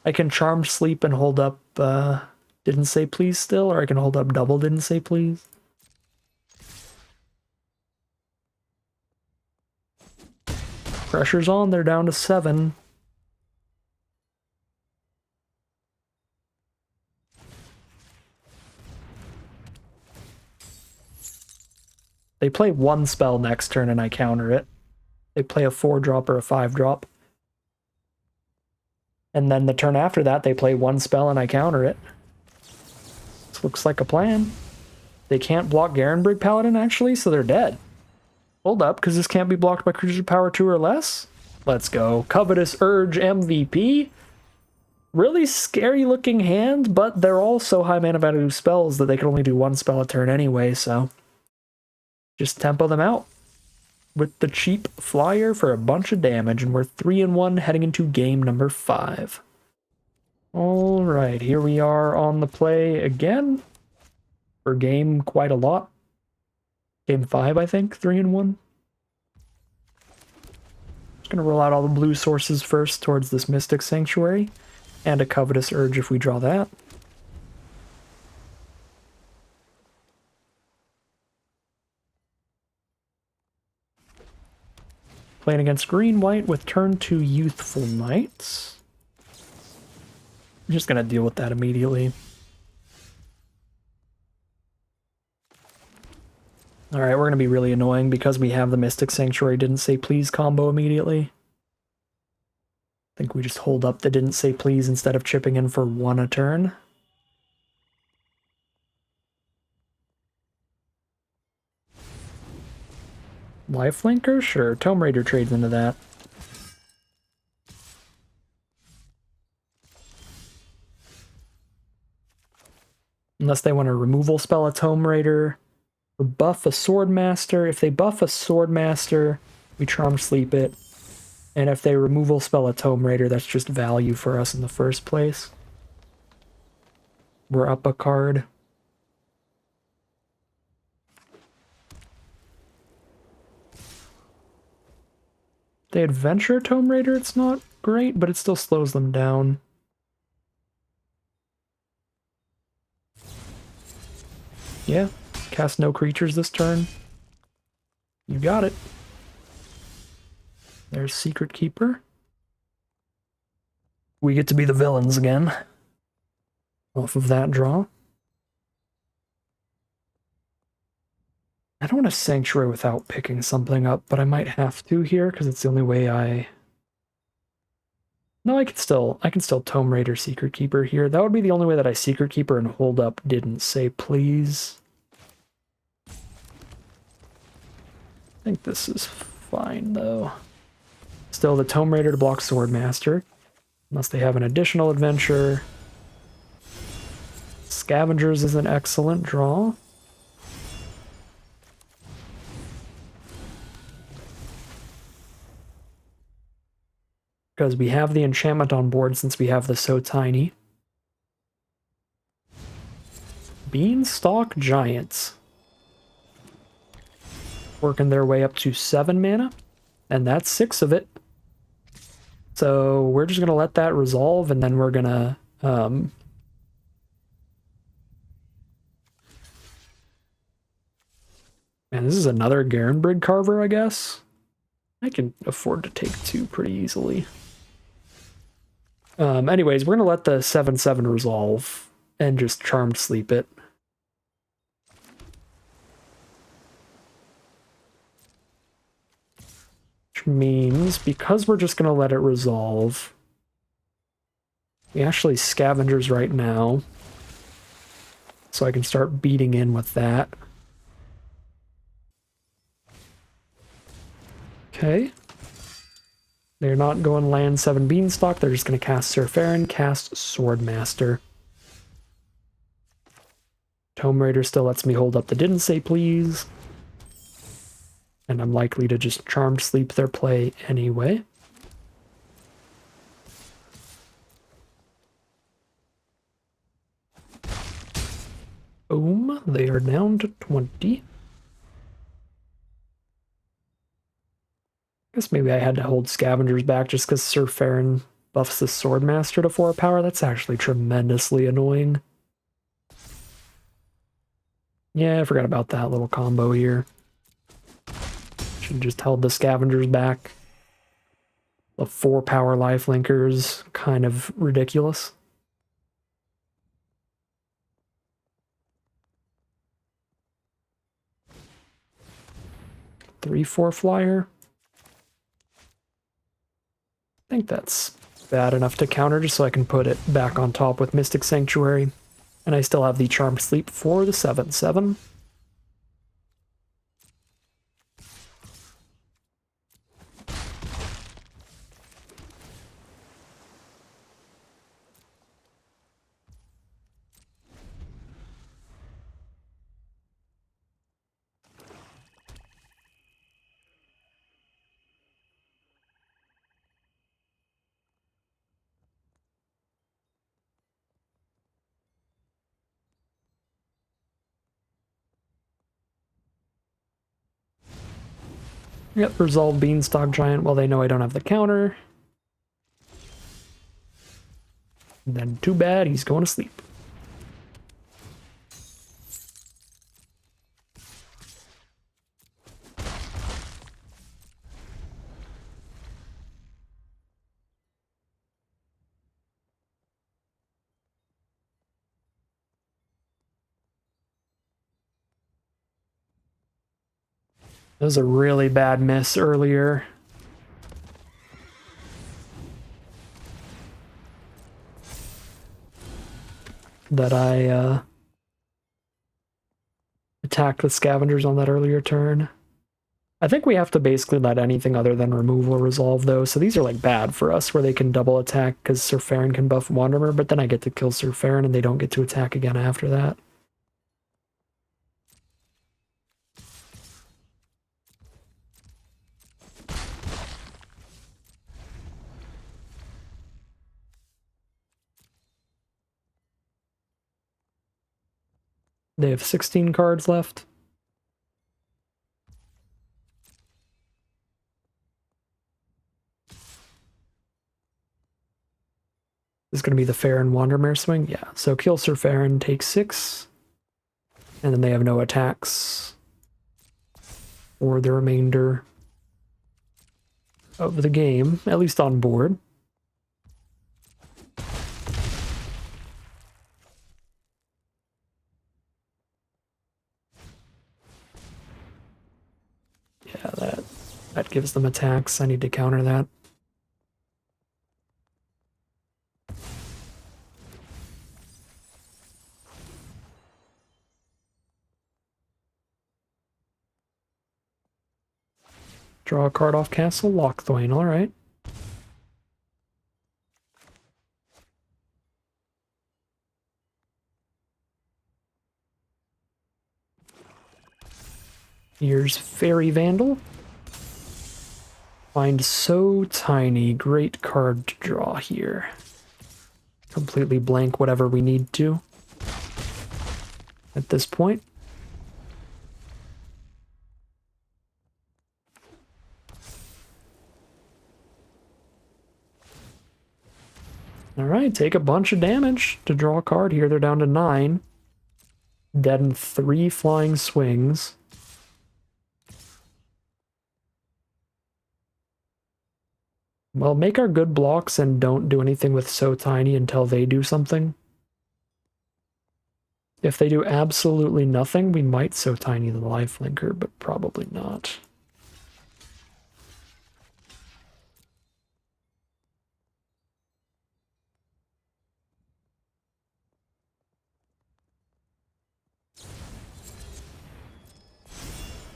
I can Charm Sleep and hold up didn't say please still, or I can hold up double didn't say please. Pressure's on, they're down to 7. They play one spell next turn and I counter it. They play a 4-drop or a 5-drop. And then the turn after that, they play one spell and I counter it. This looks like a plan. They can't block Garenbrig Paladin, actually, so they're dead. Hold up, because this can't be blocked by creatures with power 2 or less? Let's go. Covetous Urge MVP. Really scary looking hand, but they're all so high mana value spells that they can only do one spell a turn anyway, so just tempo them out with the cheap flyer for a bunch of damage, and we're 3-1 heading into game number 5. Alright, here we are on the play again for game quite a lot. Game 5, I think, 3-1. Just gonna roll out all the blue sources first towards this Mystic Sanctuary, and a Covetous Urge if we draw that. Playing against green-white with turn 2 Youthful Knights. I'm just gonna deal with that immediately. Alright, we're gonna be really annoying because we have the Mystic Sanctuary didn't say please combo immediately. I think we just hold up the didn't say please instead of chipping in for 1 a turn. Lifelinker? Sure, Tome Raider trades into that. Unless they want to removal spell a Tome Raider, or buff a Swordmaster. If they buff a Swordmaster, we Charm Sleep it. And if they removal spell a Tome Raider, that's just value for us in the first place. We're up a card. They adventure Tome Raider, it's not great, but it still slows them down. Yeah, cast no creatures this turn. You got it. There's Secret Keeper. We get to be the villains again. Off of that draw. I don't want to Sanctuary without picking something up, but I might have to here because it's the only way I... No, I can still Tome Raider Secret Keeper here. That would be the only way that I Secret Keeper and hold up didn't say please. I think this is fine though. Still the Tome Raider to block Swordmaster, unless they have an additional adventure. Scavengers is an excellent draw. Because we have the enchantment on board since we have the So Tiny. Beanstalk Giants. Working their way up to 7 mana, and that's 6 of it. So we're just going to let that resolve, and then we're going to... and this is another Garenbrig Carver, I guess. I can afford to take 2 pretty easily. Anyways, we're going to let the 7/7 resolve and just Charmed Sleep it. Which means, because we're just going to let it resolve, we actually Scavengers right now. So I can start beating in with that. Okay. They're not going land 7 Beanstalk, they're just going to cast Sir Farron, cast Swordmaster. Tome Raider still lets me hold up the didn't say please. And I'm likely to just Charmed Sleep their play anyway. Boom. They are down to 20. Guess maybe I had to hold scavengers back just because Sir Farron buffs the Swordmaster to 4 power. That's actually tremendously annoying. Yeah, I forgot about that little combo here. Should just held the scavengers back. The 4 power lifelinker's kind of ridiculous. 3/4 flyer. I think that's bad enough to counter just so I can put it back on top with Mystic Sanctuary. And I still have the Charmed Sleep for the 7/7. Yep, Resolve Beanstalk Giant while they know I don't have the counter. And then too bad, he's going to sleep. That was a really bad miss earlier. That I attacked with scavengers on that earlier turn. I think we have to basically let anything other than removal resolve though, so these are like bad for us where they can double attack because Sir Farron can buff Wanderer, but then I get to kill Sir Farron and they don't get to attack again after that. They have 16 cards left. This is going to be the Farron Wandermare swing. Yeah, so kill Sir Farron, take 6. And then they have no attacks for the remainder of the game, at least on board. Yeah, that gives them attacks. I need to counter that. Draw a card off Castle Lochthwain, alright. Here's Faerie Vandal. Find So Tiny, great card to draw here. Completely blank whatever we need to at this point. Alright, take a bunch of damage to draw a card here. They're down to 9. Dead in 3 flying swings. Well, make our good blocks and don't do anything with So Tiny until they do something. If they do absolutely nothing, we might So Tiny the lifelinker, but probably not.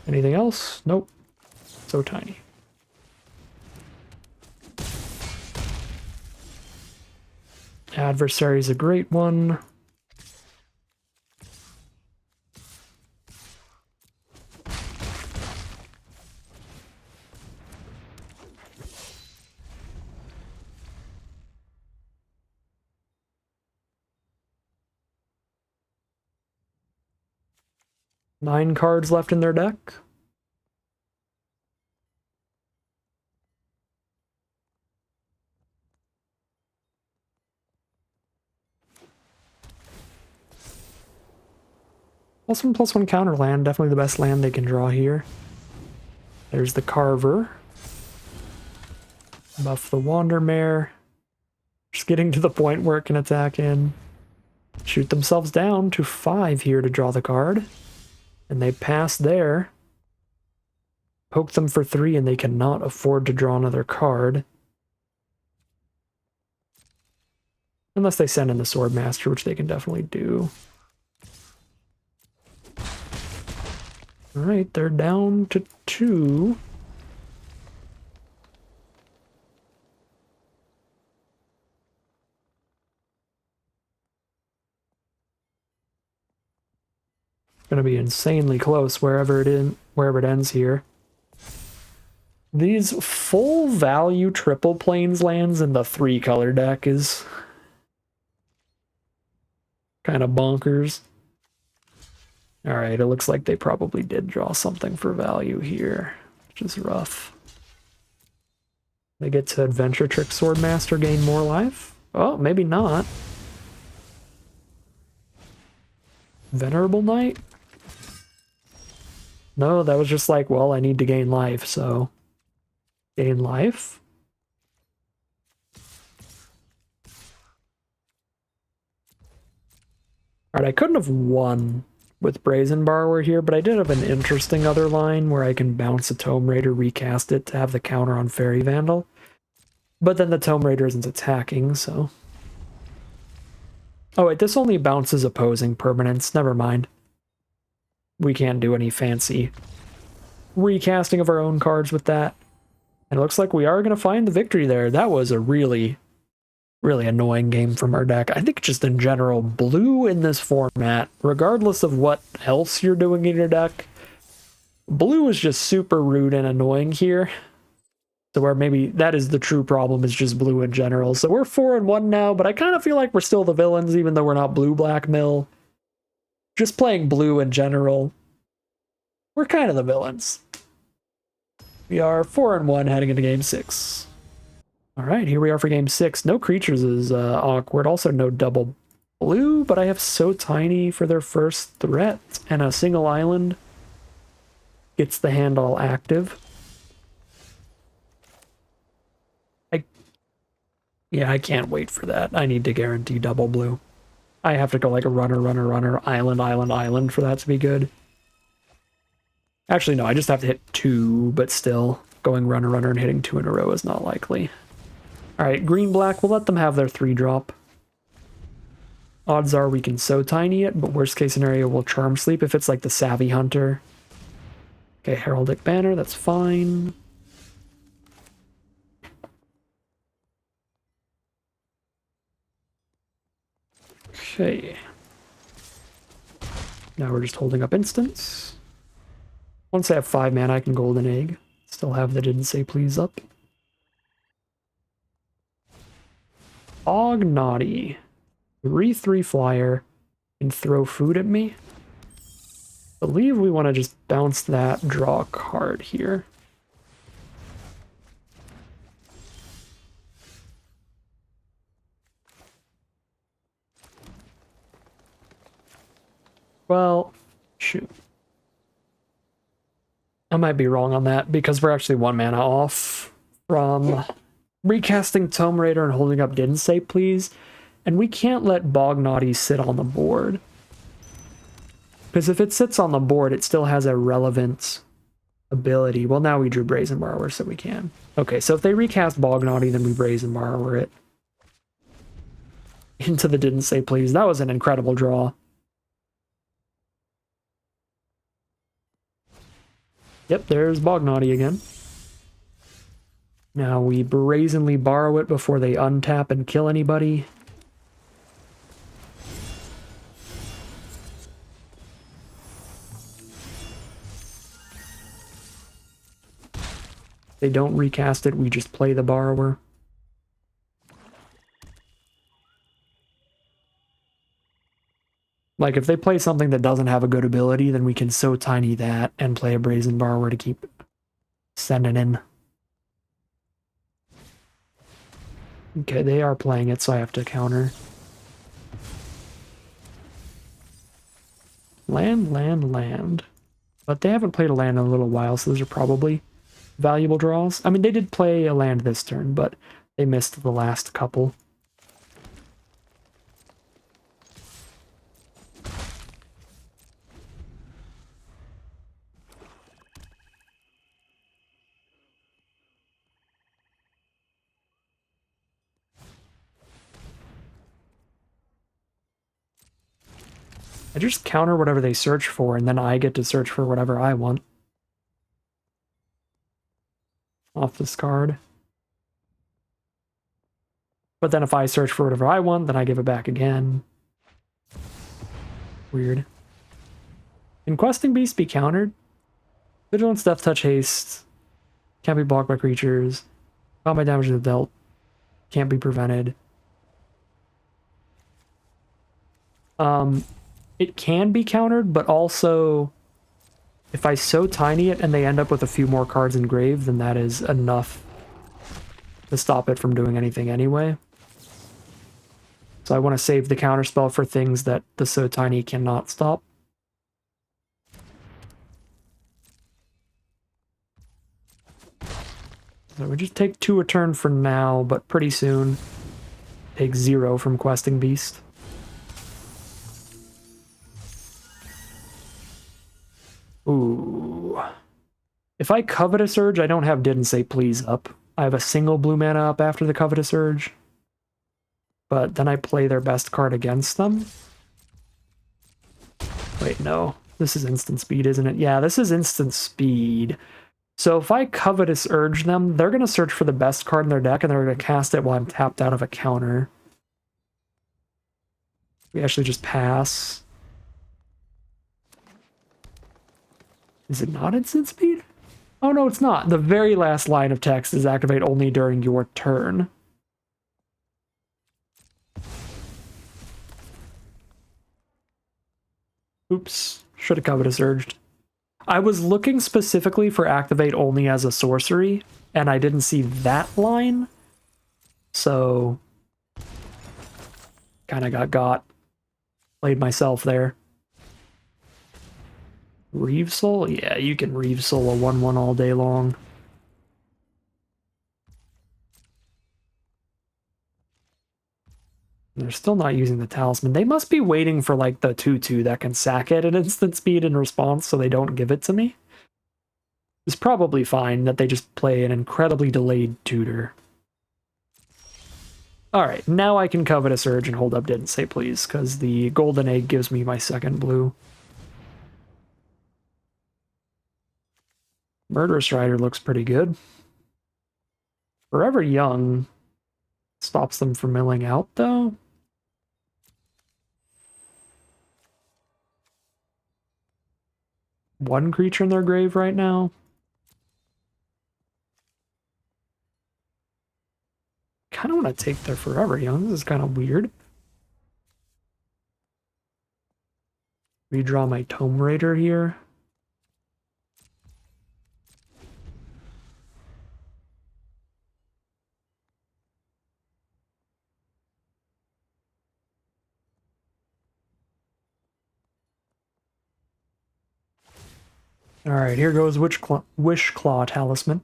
Anything else? Nope. So Tiny. Adversary is a great one. 9 cards left in their deck. +1/+1 counter land, definitely the best land they can draw here. There's the Carver. Buff the Wandermare. Just getting to the point where it can attack in. Shoot themselves down to 5 here to draw the card. And they pass there. Poke them for 3 and they cannot afford to draw another card. Unless they send in the Swordmaster, which they can definitely do. Alright, they're down to 2. Gonna be insanely close wherever it ends here. These full value triple plains lands in the 3-color deck is kind of bonkers. Alright, it looks like they probably did draw something for value here, which is rough. They get to Adventure Trick Swordmaster, gain more life? Oh, maybe not. Venerable Knight? No, that was just like, well, I need to gain life, so gain life. Alright, I couldn't have won with Brazen Borrower here, but I did have an interesting other line where I can bounce a Tome Raider, recast it to have the counter on Faerie Vandal. But then the Tome Raider isn't attacking, so... Oh wait, this only bounces opposing permanents, never mind. We can't do any fancy recasting of our own cards with that. And it looks like we are going to find the victory there. That was a really annoying game from our deck. I think just in general, blue in this format, regardless of what else you're doing in your deck, blue is just super rude and annoying here. So where maybe that is the true problem, is just blue in general. So we're 4-1 now, but I kind of feel like we're still the villains, even though we're not blue-black mill. Just playing blue in general, we're kind of the villains. We are 4-1 heading into game 6. All right, here we are for game 6. No creatures is awkward. Also no double blue, but I have So Tiny for their first threat, and a single island gets the hand all active. Yeah, I can't wait for that. I need to guarantee double blue. I have to go like a runner, island for that to be good. Actually, no, I just have to hit 2, but still, going runner, and hitting 2 in a row is not likely. Alright, green-black, we'll let them have their 3-drop. Odds are we can So Tiny it, but worst case scenario, we'll Charm Sleep if it's like the Savvy Hunter. Okay, Heraldic Banner, that's fine. Okay. Now we're just holding up instants. Once I have 5 mana, I can Golden Egg. Still have the Didn't Say Please up. Naughty. 3/3 flyer and throw food at me. I believe we want to just bounce that, draw a card here. Well, shoot. I might be wrong on that, because we're actually 1 mana off from recasting Tome Raider and holding up Didn't Say Please, and we can't let Bognaughty sit on the board. Because if it sits on the board, it still has a relevant ability. Well, now we drew Brazen Borrower, so we can. Okay, so if they recast Bognaughty, then we Brazen Borrower it into the Didn't Say Please. That was an incredible draw. Yep, there's Bognaughty again. Now we brazenly borrow it before they untap and kill anybody. They don't recast it, we just play the borrower. Like, if they play something that doesn't have a good ability, then we can so tiny that and play a Brazen Borrower to keep sending in. Okay, they are playing it, so I have to counter. Land, land, land. But they haven't played a land in a little while, so those are probably valuable draws. I mean, they did play a land this turn, but they missed the last couple. I just counter whatever they search for, and then I get to search for whatever I want. Off this card. But then if I search for whatever I want, then I give it back again. Weird. Can Questing Beast be countered? Vigilance, Death Touch, Haste. Can't be blocked by creatures. Combat damage is dealt. Can't be prevented. It can be countered, but also if I so tiny it and they end up with a few more cards in grave, then that is enough to stop it from doing anything anyway. So I want to save the counterspell for things that the so tiny cannot stop. So we just take 2 a turn for now, but pretty soon take 0 from Questing Beast. Ooh. If I Covetous Urge, I don't have Didn't Say Please up. I have a single blue mana up after the Covetous Urge. But then I play their best card against them. Wait, no. This is instant speed, isn't it? Yeah, this is instant speed. So if I Covetous Urge them, they're going to search for the best card in their deck, and they're going to cast it while I'm tapped out of a counter. We actually just pass. Is it not instant speed? Oh, no, it's not. The very last line of text is activate only during your turn. Oops. Should have Covetous Urged. I was looking specifically for activate only as a sorcery, and I didn't see that line. So kind of got. Played myself there. Reave Soul? Yeah, you can Reave Soul a 1/1 all day long. They're still not using the Talisman. They must be waiting for like the 2/2 that can sack it at instant speed in response so they don't give it to me. It's probably fine that they just play an incredibly delayed tutor. Alright, now I can Covetous Urge and hold up Didn't Say Please, because the Golden Egg gives me my second blue. Murderous Rider looks pretty good. Forever Young stops them from milling out, though. One creature in their grave right now. Kind of want to take their Forever Young. This is kind of weird. Redraw my Tome Raider here. Alright, here goes Wishclaw Talisman.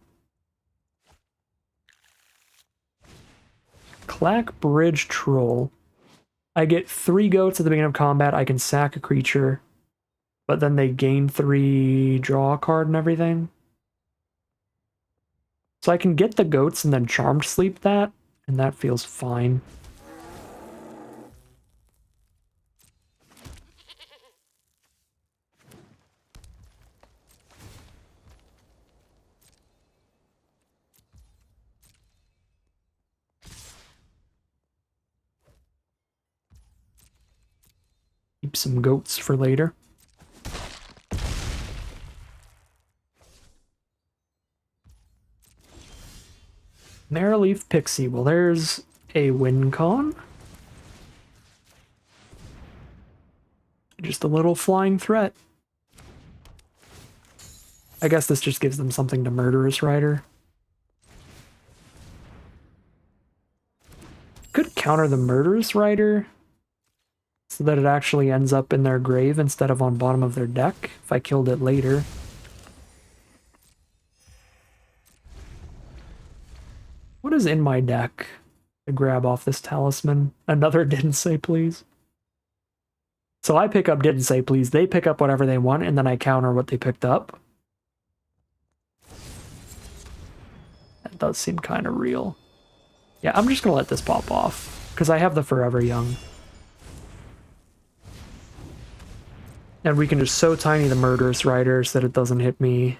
Clack Bridge Troll. I get 3 goats at the beginning of combat. I can sack a creature, but then they gain 3, draw a card and everything. So I can get the goats and then Charmed Sleep that, and that feels fine. Keep some goats for later. Marrowleaf Pixie. Well, there's a win con. Just a little flying threat. I guess this just gives them something to Murderous Rider. Could counter the Murderous Rider so that it actually ends up in their grave instead of on bottom of their deck if I killed it later. What is in my deck to grab off this talisman? Another Didn't Say Please. So I pick up Didn't Say Please, they pick up whatever they want, and then I counter what they picked up. That does seem kind of real. Yeah, I'm just gonna let this pop off, because I have the Forever Young. And we can just so tiny the Murderous Rider so that it doesn't hit me.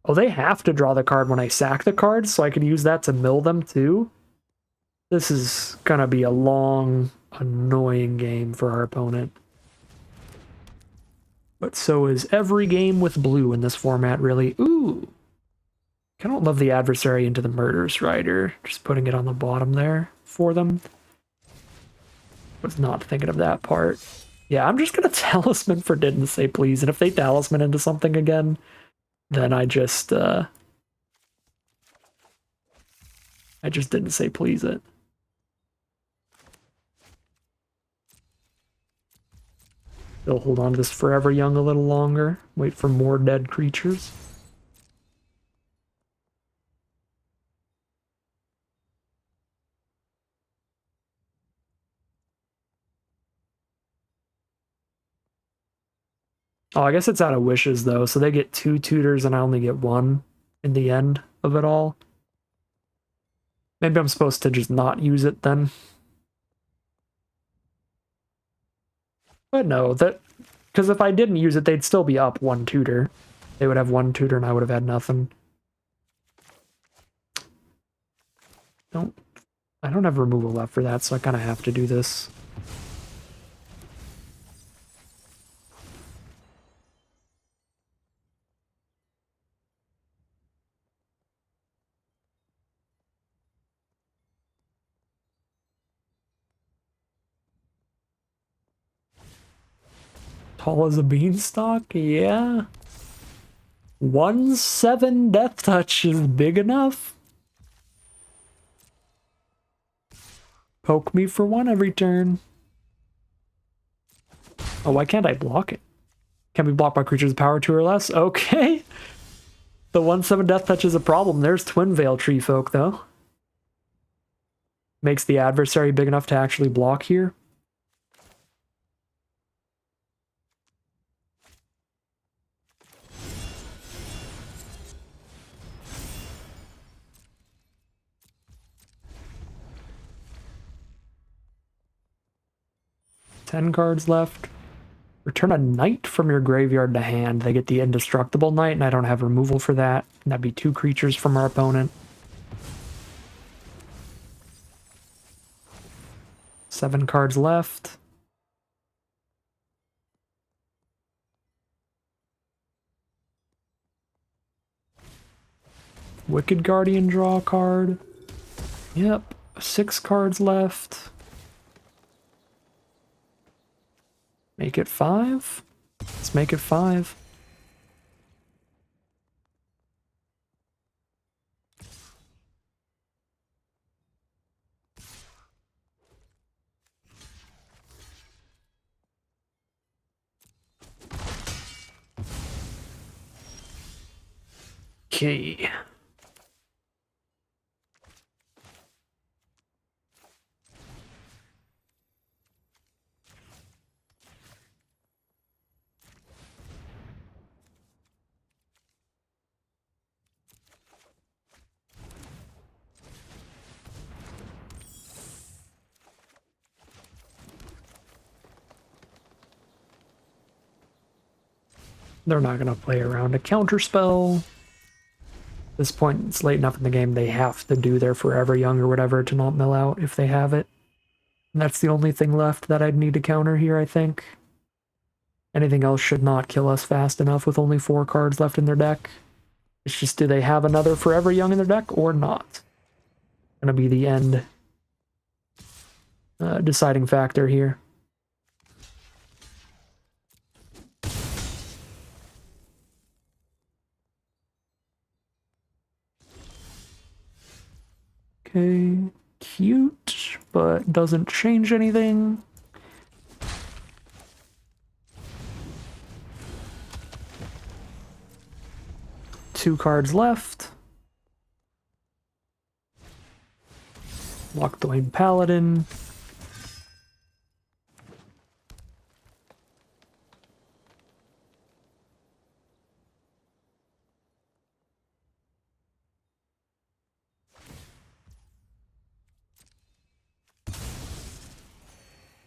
Oh, they have to draw the card when I sack the card, so I can use that to mill them too? This is gonna be a long, annoying game for our opponent. But so is every game with blue in this format, really. Ooh! I don't love the adversary into the Murderous Rider, just putting it on the bottom there for them. Was not thinking of that part. Yeah, I'm just gonna Talisman for Didn't Say Please, and if they Talisman into something again, then I just didn't say please it. They'll hold on to this Forever Young a little longer. Wait for more dead creatures. Oh, I guess it's out of wishes, though, so they get 2 tutors and I only get 1 in the end of it all. Maybe I'm supposed to just not use it then. But no, because if I didn't use it, they'd still be up 1 tutor. They would have 1 tutor and I would have had nothing. I don't have removal left for that, so I kind of have to do this. Tall as a beanstalk? Yeah. 1/7 Death Touch is big enough. Poke me for 1 every turn. Oh, why can't I block it? Can be blocked by creatures with power 2 or less? Okay. The 1/7 Death Touch is a problem. There's Twin Veil Tree Folk, though. Makes the adversary big enough to actually block here. Ten cards left. Return a knight from your graveyard to hand. They get the indestructible knight, and I don't have removal for that. And that'd be 2 creatures from our opponent. 7 cards left. Wicked Guardian, draw a card. Yep, 6 cards left. Make it 5? Let's make it 5. Okay. They're not going to play around a counterspell. At this point, it's late enough in the game, they have to do their Forever Young or whatever to not mill out if they have it. And that's the only thing left that I'd need to counter here, I think. Anything else should not kill us fast enough with only 4 cards left in their deck. It's just, do they have another Forever Young in their deck or not? Gonna be the end. deciding factor here. Okay, cute, but doesn't change anything. Two cards left. Eldraine Paladin.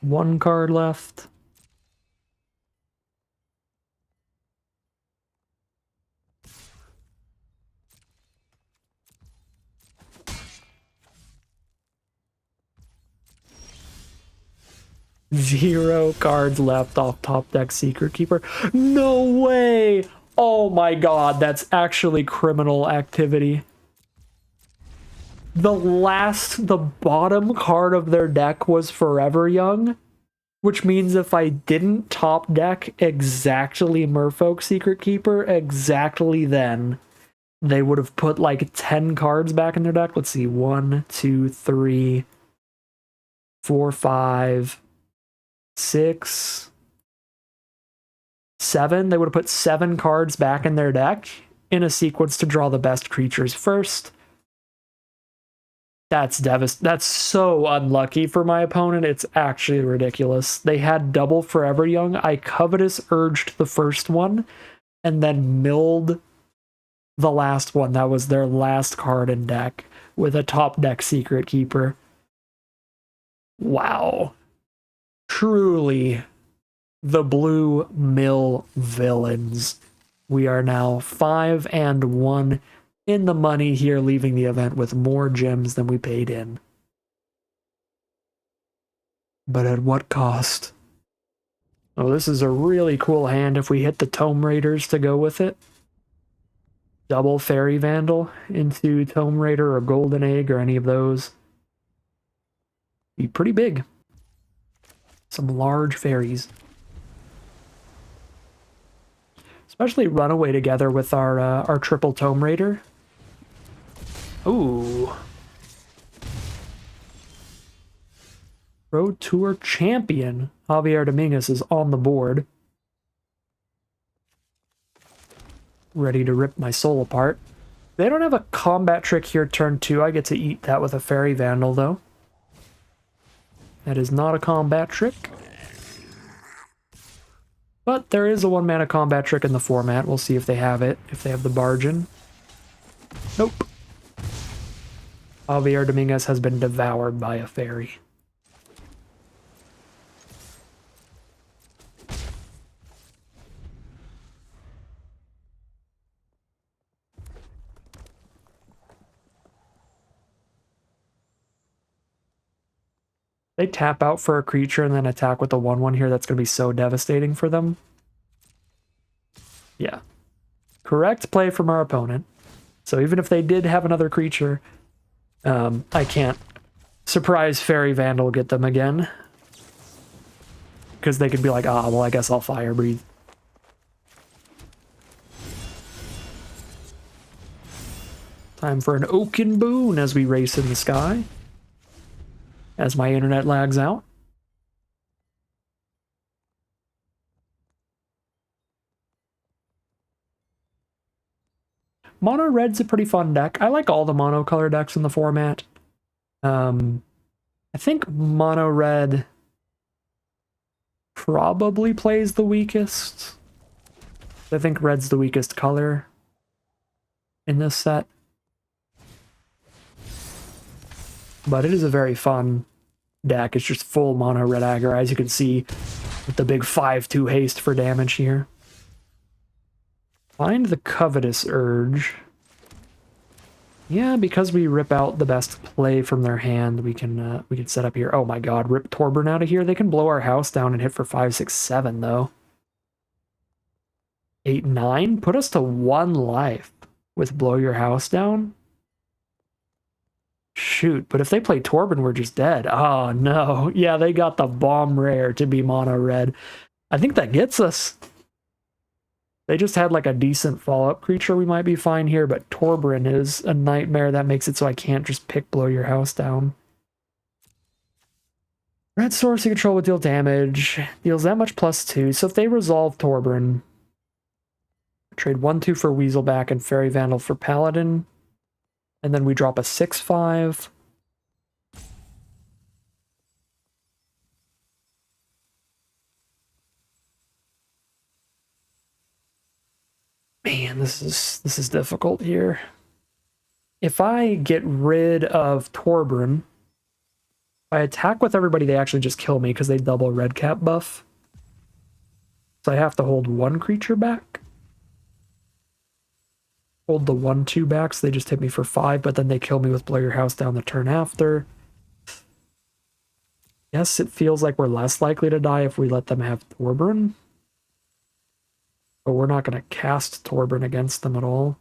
One card left. Zero cards left off top deck Secret Keeper. No way! Oh my god, that's actually criminal activity. The bottom card of their deck was Forever Young, which means if I didn't top deck exactly Merfolk Secret Keeper exactly then, they would have put like 10 cards back in their deck. Let's see, 1, 2, 3, 4, 5, 6, 7. They would have put 7 cards back in their deck in a sequence to draw the best creatures first. That's That's so unlucky for my opponent. It's actually ridiculous. They had double Forever Young. I Covetous Urged the first one and then milled the last one. That was their last card in deck with a top deck Secret Keeper. Wow. Truly the blue mill villains. We are now 5-1 in the money here, leaving the event with more gems than we paid in. But at what cost? Oh, this is a really cool hand if we hit the Tome Raiders to go with it. Double Faerie Vandal into Tome Raider or Golden Egg or any of those. Be pretty big. Some large fairies. Especially Runaway together with our triple Tome Raider. Ooh. Road Tour Champion. Javier Dominguez is on the board. Ready to rip my soul apart. They don't have a combat trick here turn 2. I get to eat that with a Faerie Vandal, though. That is not a combat trick. But there is a 1-mana combat trick in the format. We'll see if they have it, if they have the Bargain. Nope. Javier Dominguez has been devoured by a fairy. They tap out for a creature and then attack with the 1/1 here. That's going to be so devastating for them. Yeah. Correct play from our opponent. So even if they did have another creature, I can't surprise Faerie Vandal get them again. Because they could be like, ah, well, I guess I'll Fire Breathe. Time for an Oaken Boon as we race in the sky. As my internet lags out. Mono Red's a pretty fun deck. I like all the mono color decks in the format. I think Mono Red probably plays the weakest. I think Red's the weakest color in this set. But it is a very fun deck. It's just full mono red aggro, as you can see with the big 5/2 haste for damage here. Find the Covetous Urge. Yeah, because we rip out the best play from their hand, we can set up here. Oh my god, rip Torburn out of here. They can blow our house down and hit for 5, 6, 7 though. 8, 9? Put us to 1 life with blow your house down? Shoot, but if they play Torben, we're just dead. Oh, no. Yeah, they got the bomb rare to be mono red. I think that gets us. They just had like a decent follow-up creature. We might be fine here, but Torbrin is a nightmare. That makes it so I can't just pick blow your house down. Red source you control would deal damage. Deals that much +2. So if they resolve Torbrin, trade 1/2 for Weaselback and Faerie Vandal for Paladin. And then we drop a 6/5. Man, this is difficult here. If I get rid of Torbrin, if I attack with everybody, they actually just kill me because they double red cap buff. So I have to hold one creature back. Hold the 1/2 back, so they just hit me for 5, but then they kill me with blow your house down the turn after. Yes, it feels like we're less likely to die if we let them have Torbrin. But we're not going to cast Torbrin against them at all.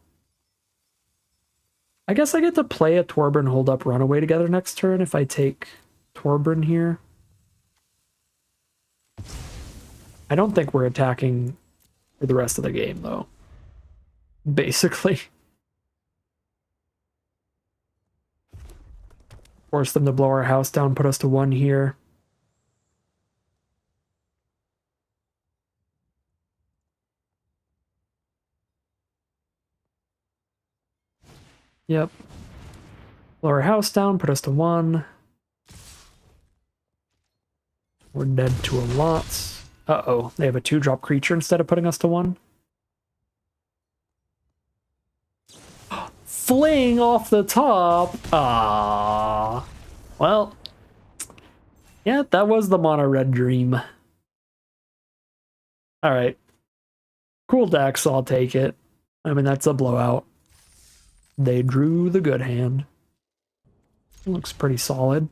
I guess I get to play a Torbrin hold up runaway together next turn if I take Torbrin here. I don't think we're attacking for the rest of the game, though. Basically. Force them to blow our house down, put us to 1 here. Yep. Blow our house down, put us to 1. We're dead to a lot. Uh-oh, they have a 2-drop creature instead of putting us to 1. Fling off the top! Ah. Well. Yeah, that was the mono red dream. Alright. Cool decks, I'll take it. I mean, that's a blowout. They drew the good hand. Looks pretty solid.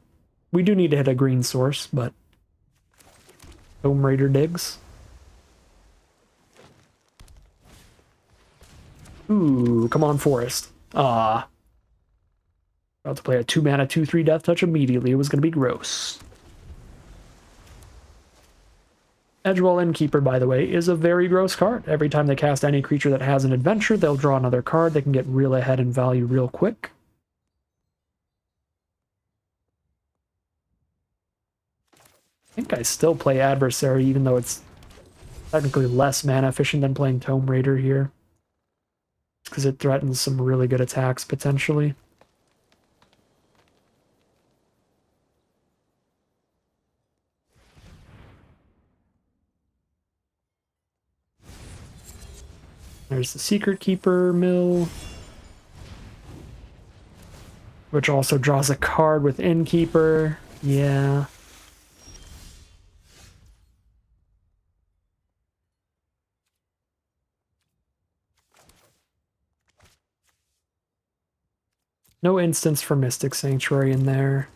We do need to hit a green source, but Tomb Raider digs. Ooh, come on, Forest. Ah. About to play a 2-mana 2/3 Death Touch immediately. It was going to be gross. Edgewall Innkeeper, by the way, is a very gross card. Every time they cast any creature that has an adventure, they'll draw another card. They can get real ahead in value real quick. I think I still play Adversary, even though it's technically less mana efficient than playing Tomb Raider here. Because it threatens some really good attacks, potentially. There's the Secret Keeper mill, which also draws a card with Innkeeper. Yeah. No instance for Mystic Sanctuary in there.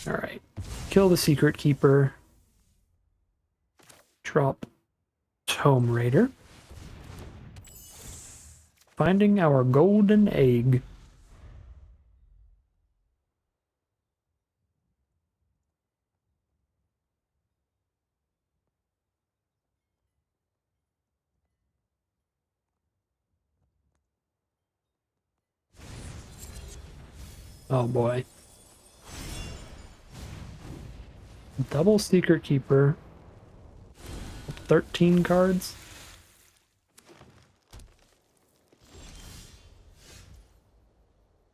Alright. Kill the Secret Keeper. Drop Tomb Raider. Finding our golden egg. Oh boy. Double Secret Keeper. 13 cards.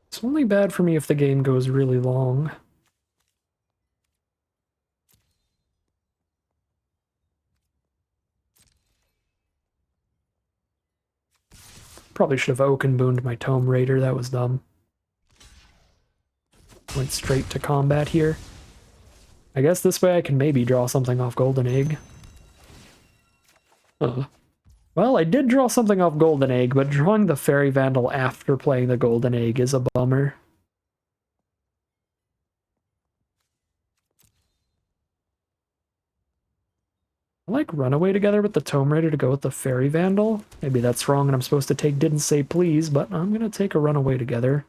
It's only bad for me if the game goes really long. Probably should have Oaken Booned my Tomb Raider, that was dumb. Went straight to combat here. I guess this way I can maybe draw something off Golden Egg. Well, I did draw something off Golden Egg, but drawing the Faerie Vandal after playing the Golden Egg is a bummer. I like Runaway together with the Tome Raider to go with the Faerie Vandal. Maybe that's wrong and I'm supposed to take Didn't Say Please, but I'm gonna take a Runaway together.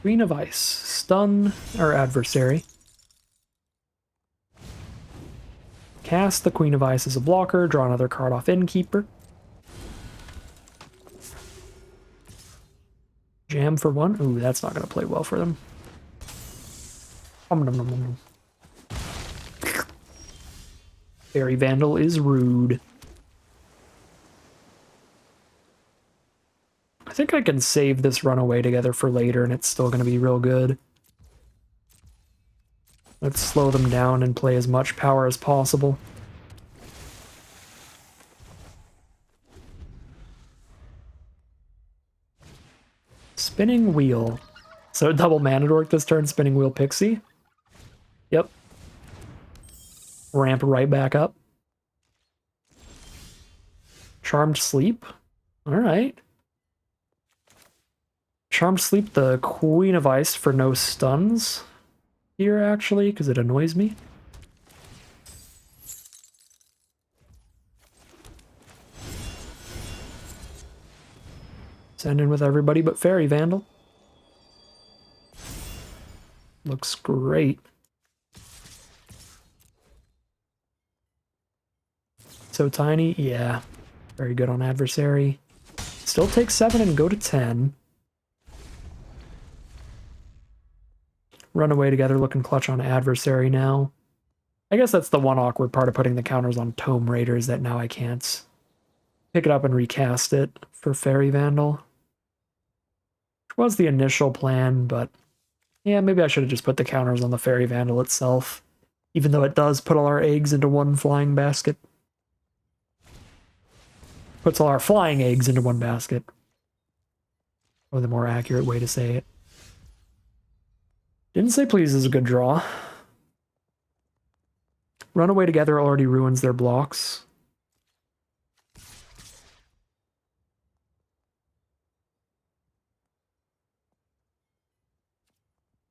Queen of Ice. Stun our adversary. Cast the Queen of Ice as a blocker, draw another card off Innkeeper. Jam for one. Ooh, that's not going to play well for them. Faerie Vandal is rude. I think I can save this Runaway together for later and it's still going to be real good. Let's slow them down and play as much power as possible. Spinning Wheel. So double mana dork this turn, Spinning Wheel Pixie. Yep. Ramp right back up. Charmed Sleep. Alright. Charmed Sleep the Queen of Ice for no stuns here, actually, because it annoys me. Send in with everybody but Faerie Vandal. Looks great. So tiny, yeah. Very good on adversary. Still take 7 and go to 10. Run away together, looking clutch on adversary now. I guess that's the one awkward part of putting the counters on Tome Raiders, that now I can't pick it up and recast it for Faerie Vandal. Which was the initial plan, but yeah, maybe I should have just put the counters on the Faerie Vandal itself, even though it does put all our eggs into one flying basket. Puts all our flying eggs into one basket. Or the more accurate way to say it. Didn't Say Please is a good draw. Runaway together already ruins their blocks.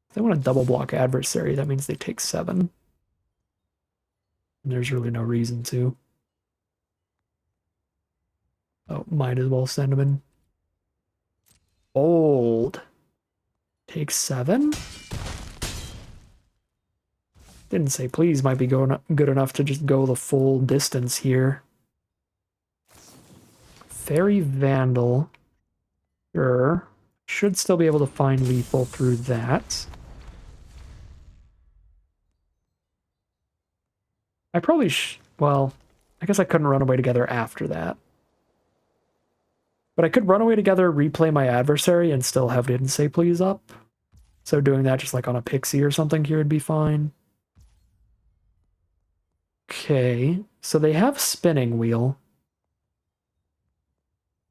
If they want to double block adversary, that means they take 7. And there's really no reason to. Oh, might as well send them in. Bold. Take 7? Didn't Say Please might be good enough to just go the full distance here. Faerie Vandal. Sure. Should still be able to find lethal through that. I probably well, I guess I couldn't run away together after that. But I could run away together, replay my adversary, and still have Didn't Say Please up. So doing that just like on a Pixie or something here would be fine. Okay, so they have Spinning Wheel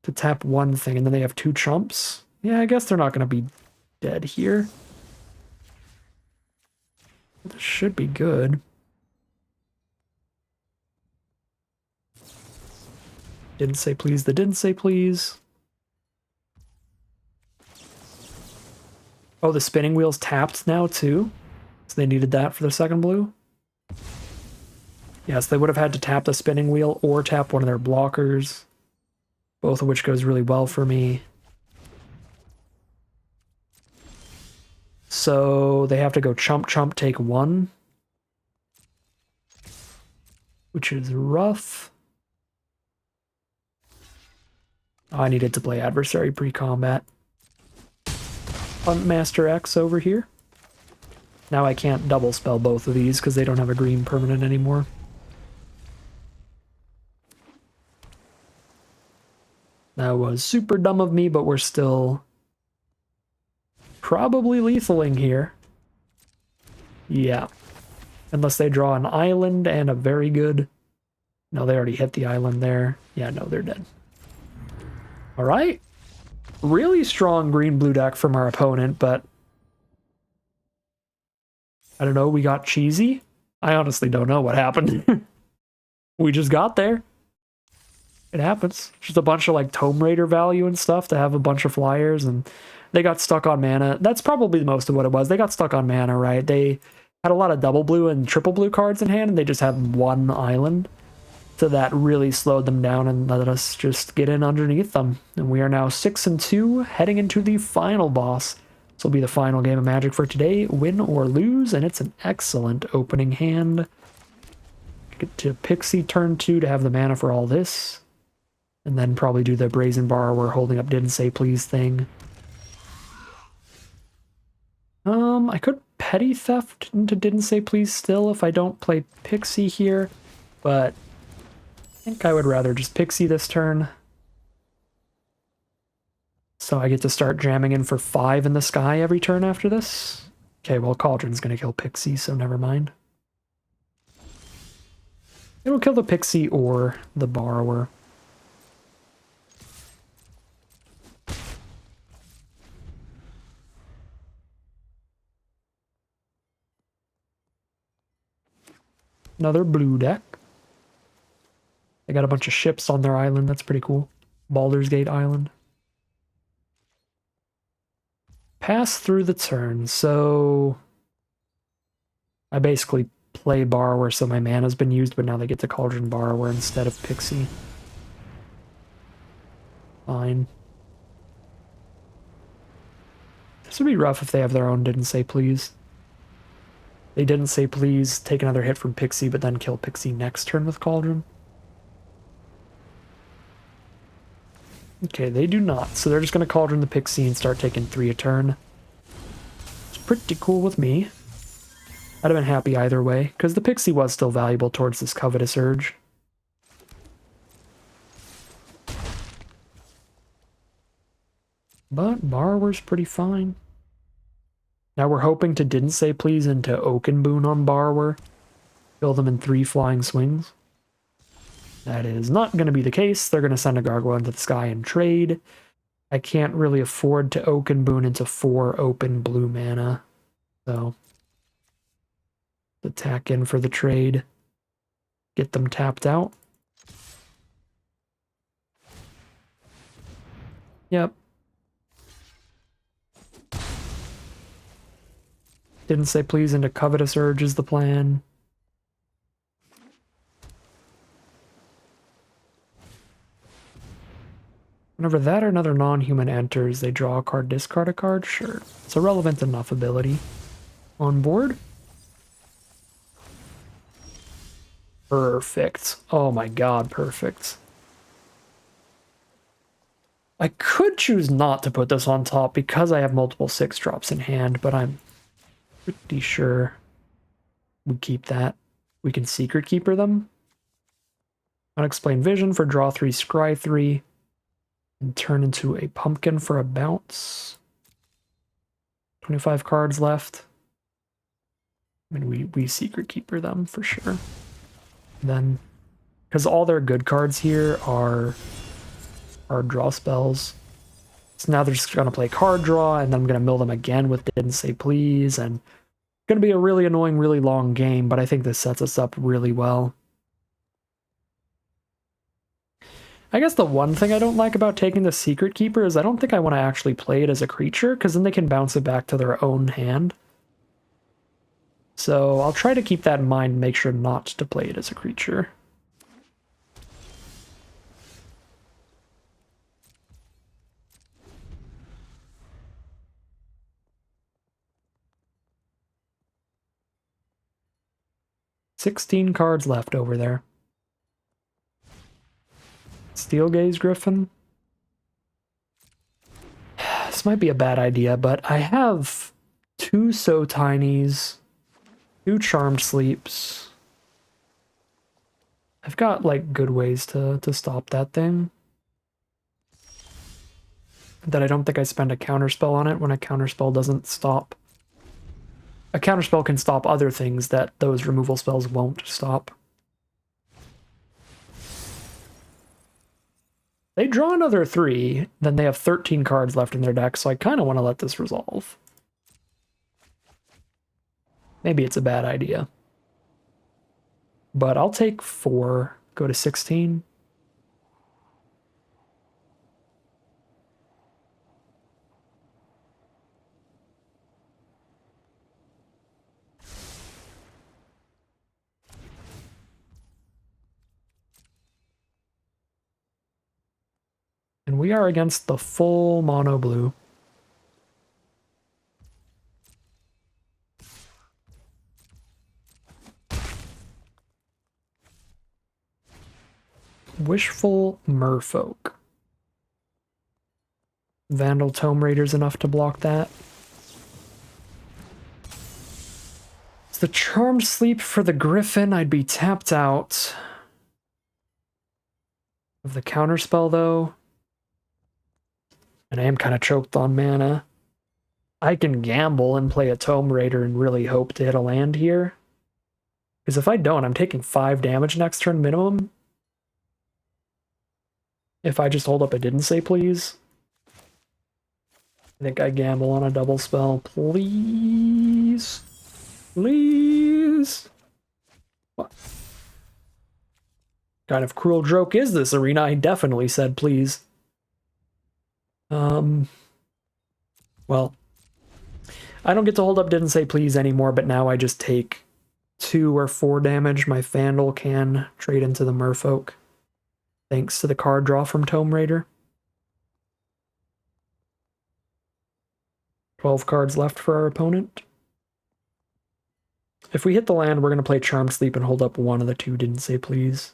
to tap one thing, and then they have 2 chumps. Yeah, I guess they're not going to be dead here. This should be good. Didn't Say Please, the Didn't Say Please. Oh, the Spinning Wheel's tapped now too? So they needed that for the second blue? Yes, they would have had to tap the Spinning Wheel or tap one of their blockers. Both of which goes really well for me. So they have to go chump chump take 1. Which is rough. Oh, I needed to play adversary pre-combat. Hunt Master X over here. Now I can't double spell both of these because they don't have a green permanent anymore. That was super dumb of me, but we're still probably lethaling here. Yeah. Unless they draw an island and a very good... No, they already hit the island there. Yeah, no, they're dead. Alright. Really strong green-blue deck from our opponent, but... I don't know, we got cheesy? I honestly don't know what happened. We just got there. It happens. Just a bunch of like Tome Raider value and stuff to have a bunch of flyers, and they got stuck on mana. That's probably most of what it was. They got stuck on mana, right? They had a lot of double blue and triple blue cards in hand, and they just had one island. So that really slowed them down and let us just get in underneath them. And we are now 6-2, heading into the final boss. This will be the final game of Magic for today, win or lose, and it's an excellent opening hand. Get to Pixie turn 2 to have the mana for all this. And then probably do the Brazen Borrower holding up Didn't Say Please thing. I could Petty Theft into Didn't Say Please still if I don't play Pixie here, but I think I would rather just Pixie this turn. So I get to start jamming in for 5 in the sky every turn after this. Okay, well, Cauldron's gonna kill Pixie, so never mind. It'll kill the Pixie or the Borrower. Another blue deck. They got a bunch of ships on their island. That's pretty cool. Baldur's Gate Island. Pass through the turn. So I basically play Borrower, so my mana's been used, but now they get to Cauldron Borrower instead of Pixie. Fine. This would be rough if they have their own Didn't Say Please. They didn't say please, take another hit from Pixie, but then kill Pixie next turn with Cauldron. Okay, they do not. So they're just going to Cauldron the Pixie and start taking 3 a turn. It's pretty cool with me. I'd have been happy either way, because the Pixie was still valuable towards this Covetous Urge. But Borrower's pretty fine. Now we're hoping to Didn't Say Please into Oaken Boon on Borrower. Kill them in 3 flying swings. That is not going to be the case. They're going to send a Gargoyle into the sky and trade. I can't really afford to Oaken Boon into 4 open blue mana. So, attack in for the trade. Get them tapped out. Yep. Didn't Say Please into Covetous Urge is the plan. Whenever that or another non-human enters, they draw a card, discard a card? Sure. It's a relevant enough ability. On board? Perfect. Oh my god, perfect. I could choose not to put this on top because I have multiple 6-drops in hand, but I'm pretty sure we keep that. We can Secret Keeper them. Unexplained Vision for draw 3, scry 3. And turn into a pumpkin for a bounce. 25 cards left. I mean, we Secret Keeper them for sure. Then, because all their good cards here are draw spells. So now they're just going to play card draw, and then I'm going to mill them again with Didn't Say Please, and it's going to be a really annoying, really long game, but I think this sets us up really well. I guess the one thing I don't like about taking the Secret Keeper is I don't think I want to actually play it as a creature, because then they can bounce it back to their own hand. So I'll try to keep that in mind and make sure not to play it as a creature. $16 cards left over there. Steel Gaze Griffin. This might be a bad idea, but I have 2 So Tinies, 2 Charmed Sleeps. I've got, like, good ways to stop that thing. That I don't think I spend a counterspell on it when a counterspell doesn't stop. A counterspell can stop other things that those removal spells won't stop. They draw another 3, then they have 13 cards left in their deck, so I kind of want to let this resolve. Maybe it's a bad idea. But I'll take 4, go to 16. And we are against the full mono blue. Wishful Merfolk. Vandal Tome Raiders enough to block that. It's the Charmed Sleep for the Griffin. I'd be tapped out of the counterspell though. And I am kind of choked on mana. I can gamble and play a Tome Raider and really hope to hit a land here. Because if I don't, I'm taking 5 damage next turn minimum. If I just hold up a Didn't Say Please. I think I gamble on a double spell. Please. Please. What kind of cruel joke is this, Arena? I definitely said please. Well, I don't get to hold up Didn't Say Please anymore, but now I just take 2 or 4 damage. My Vandal can trade into the Merfolk, thanks to the card draw from Tome Raider. 12 cards left for our opponent. If we hit the land, we're going to play Charmed Sleep and hold up one of the 2 Didn't Say Please.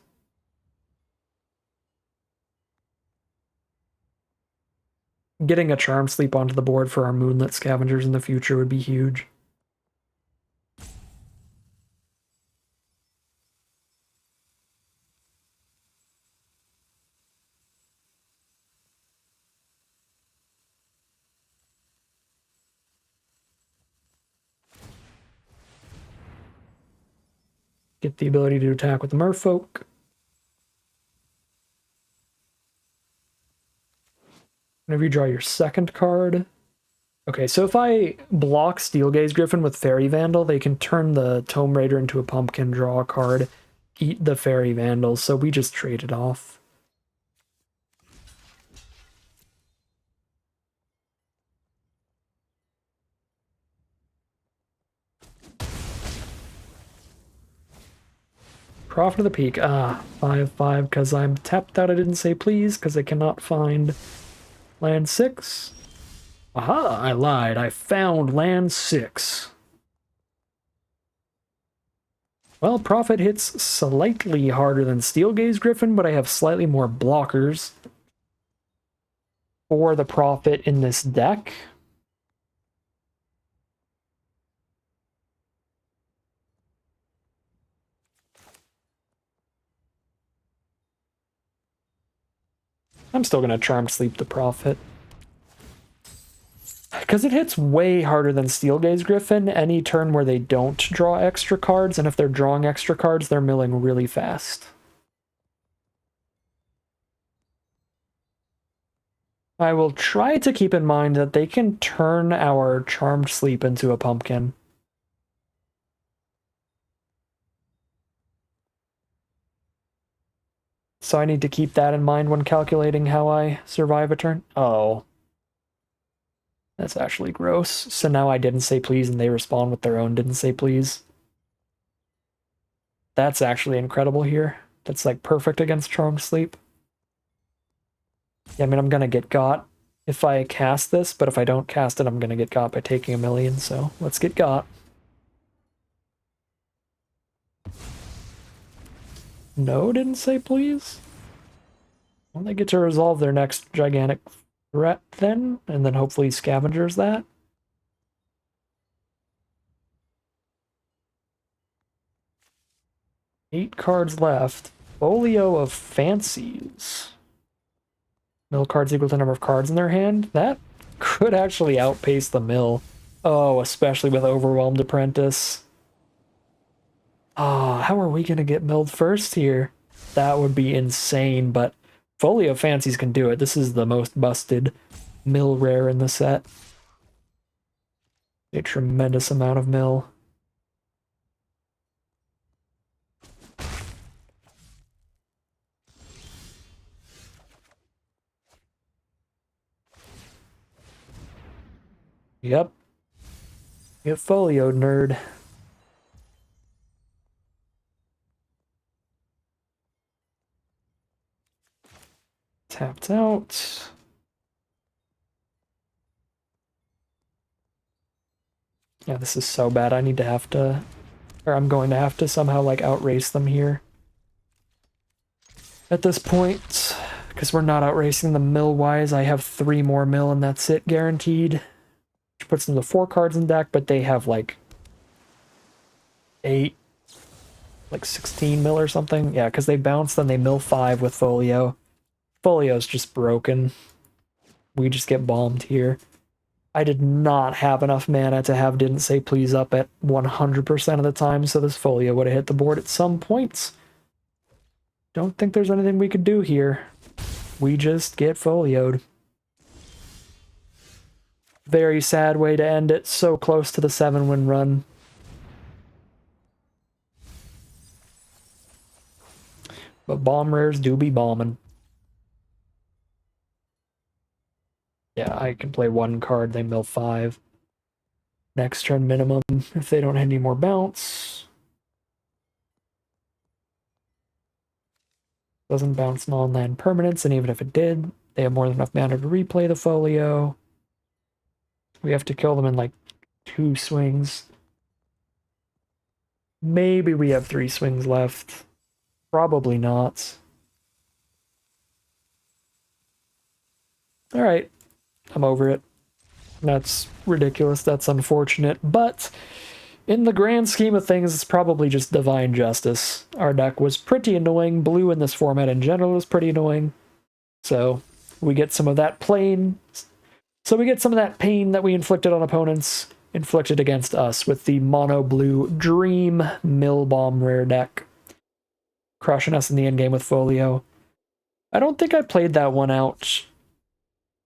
Getting a Charmed Sleep onto the board for our Moonlit Scavengers in the future would be huge. Get the ability to attack with the Merfolk. Whenever you draw your second card. Okay, so if I block Steelgaze Griffin with Faerie Vandal, they can turn the Tome Raider into a pumpkin, draw a card, eat the Faerie Vandal, so we just trade it off. Prophet of the Peak. 5/5, because I'm tapped out. I didn't say please, because I cannot find land 6. Aha, I lied. I found land 6. Well, Prophet hits slightly harder than Steelgaze Griffin, but I have slightly more blockers for the Prophet in this deck. I'm still going to Charmed Sleep the Prophet. Because it hits way harder than Steelgaze Griffin any turn where they don't draw extra cards, and if they're drawing extra cards, they're milling really fast. I will try to keep in mind that they can turn our Charmed Sleep into a pumpkin. So I need to keep that in mind when calculating how I survive a turn. Oh. That's actually gross. So now I didn't say please and they respond with their own didn't say please. That's actually incredible here. That's like perfect against Charmed Sleep. Yeah, I mean, I'm gonna get got if I cast this, but if I don't cast it, I'm gonna get got by taking 1,000,000, so let's get got. No, didn't say please. Well, they get to resolve their next gigantic threat then, and then hopefully scavengers that. Eight cards left. Folio of Fancies. Mill cards equal to the number of cards in their hand. That could actually outpace the mill. Oh, especially with Overwhelmed Apprentice. Ah, how are we gonna get milled first here? That would be insane, but Folio of Fancies can do it. This is the most busted mill rare in the set. A tremendous amount of mill. Yep. Get folio, nerd. Tapped out. Yeah, this is so bad. I'm going to have to somehow, like, outrace them here. At this point, because we're not outracing them mill-wise, I have 3 more mill and that's it, guaranteed. Which puts them to 4 cards in deck, but they have, like, 8, like 16 mill or something. Yeah, because they bounce, then they mill 5 with Folio. Folio's just broken. We just get bombed here. I did not have enough mana to have Didn't Say Please up at 100% of the time, so this Folio would have hit the board at some points. Don't think there's anything we could do here. We just get folioed. Very sad way to end it, so close to the 7-win run. But bomb rares do be bombing. Yeah, I can play 1 card, they mill 5. Next turn minimum, if they don't hit any more bounce. Doesn't bounce non-land permanents, and even if it did, they have more than enough mana to replay the folio. We have to kill them in like 2 swings. Maybe we have 3 swings left. Probably not. Alright, I'm over it. That's ridiculous, that's unfortunate, but in the grand scheme of things, it's probably just divine justice. Our deck was pretty annoying. Blue in this format in general was pretty annoying. So we get some of that pain. So we get some of that pain that we inflicted on opponents, inflicted against us with the mono blue Dream Mill Bomb rare deck. Crushing us in the endgame with Folio. I don't think I played that one out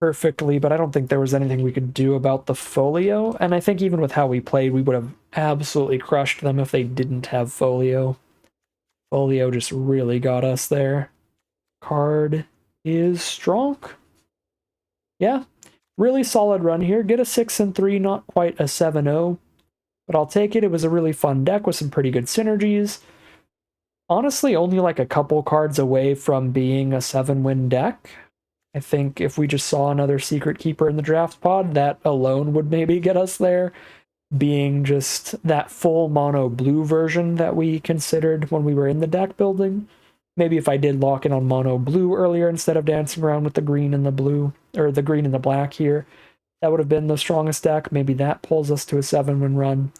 perfectly, but I don't think there was anything we could do about the Folio, and I think even with how we played, we would have absolutely crushed them if they didn't have Folio. Folio just really got us there. Card is strong. Yeah, really solid run here. Get a 6-3, not quite a 7-0, but I'll take it. It was a really fun deck with some pretty good synergies. Honestly, only like a couple cards away from being a 7-win deck. I think if we just saw another Secret Keeper in the draft pod, that alone would maybe get us there, being just that full mono blue version that we considered when we were in the deck building. Maybe if I did lock in on mono blue earlier instead of dancing around with the green and the blue, or the green and the black here, that would have been the strongest deck. Maybe that pulls us to a 7-win run.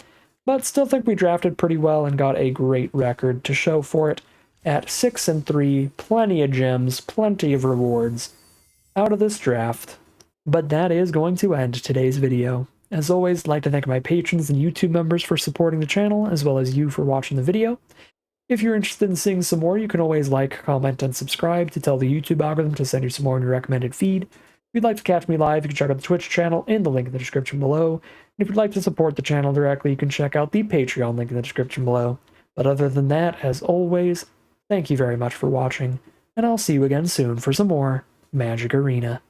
But still think we drafted pretty well and got a great record to show for it at 6-3, plenty of gems, plenty of rewards out of this draft. But that is going to end today's video. As always, I'd like to thank my patrons and YouTube members for supporting the channel, as well as you for watching the video. If you're interested in seeing some more, you can always like, comment, and subscribe to tell the YouTube algorithm to send you some more in your recommended feed. If you'd like to catch me live, you can check out the Twitch channel in the link in the description below. And if you'd like to support the channel directly, you can check out the Patreon link in the description below. But other than that, as always, thank you very much for watching, and I'll see you again soon for some more Magic Arena.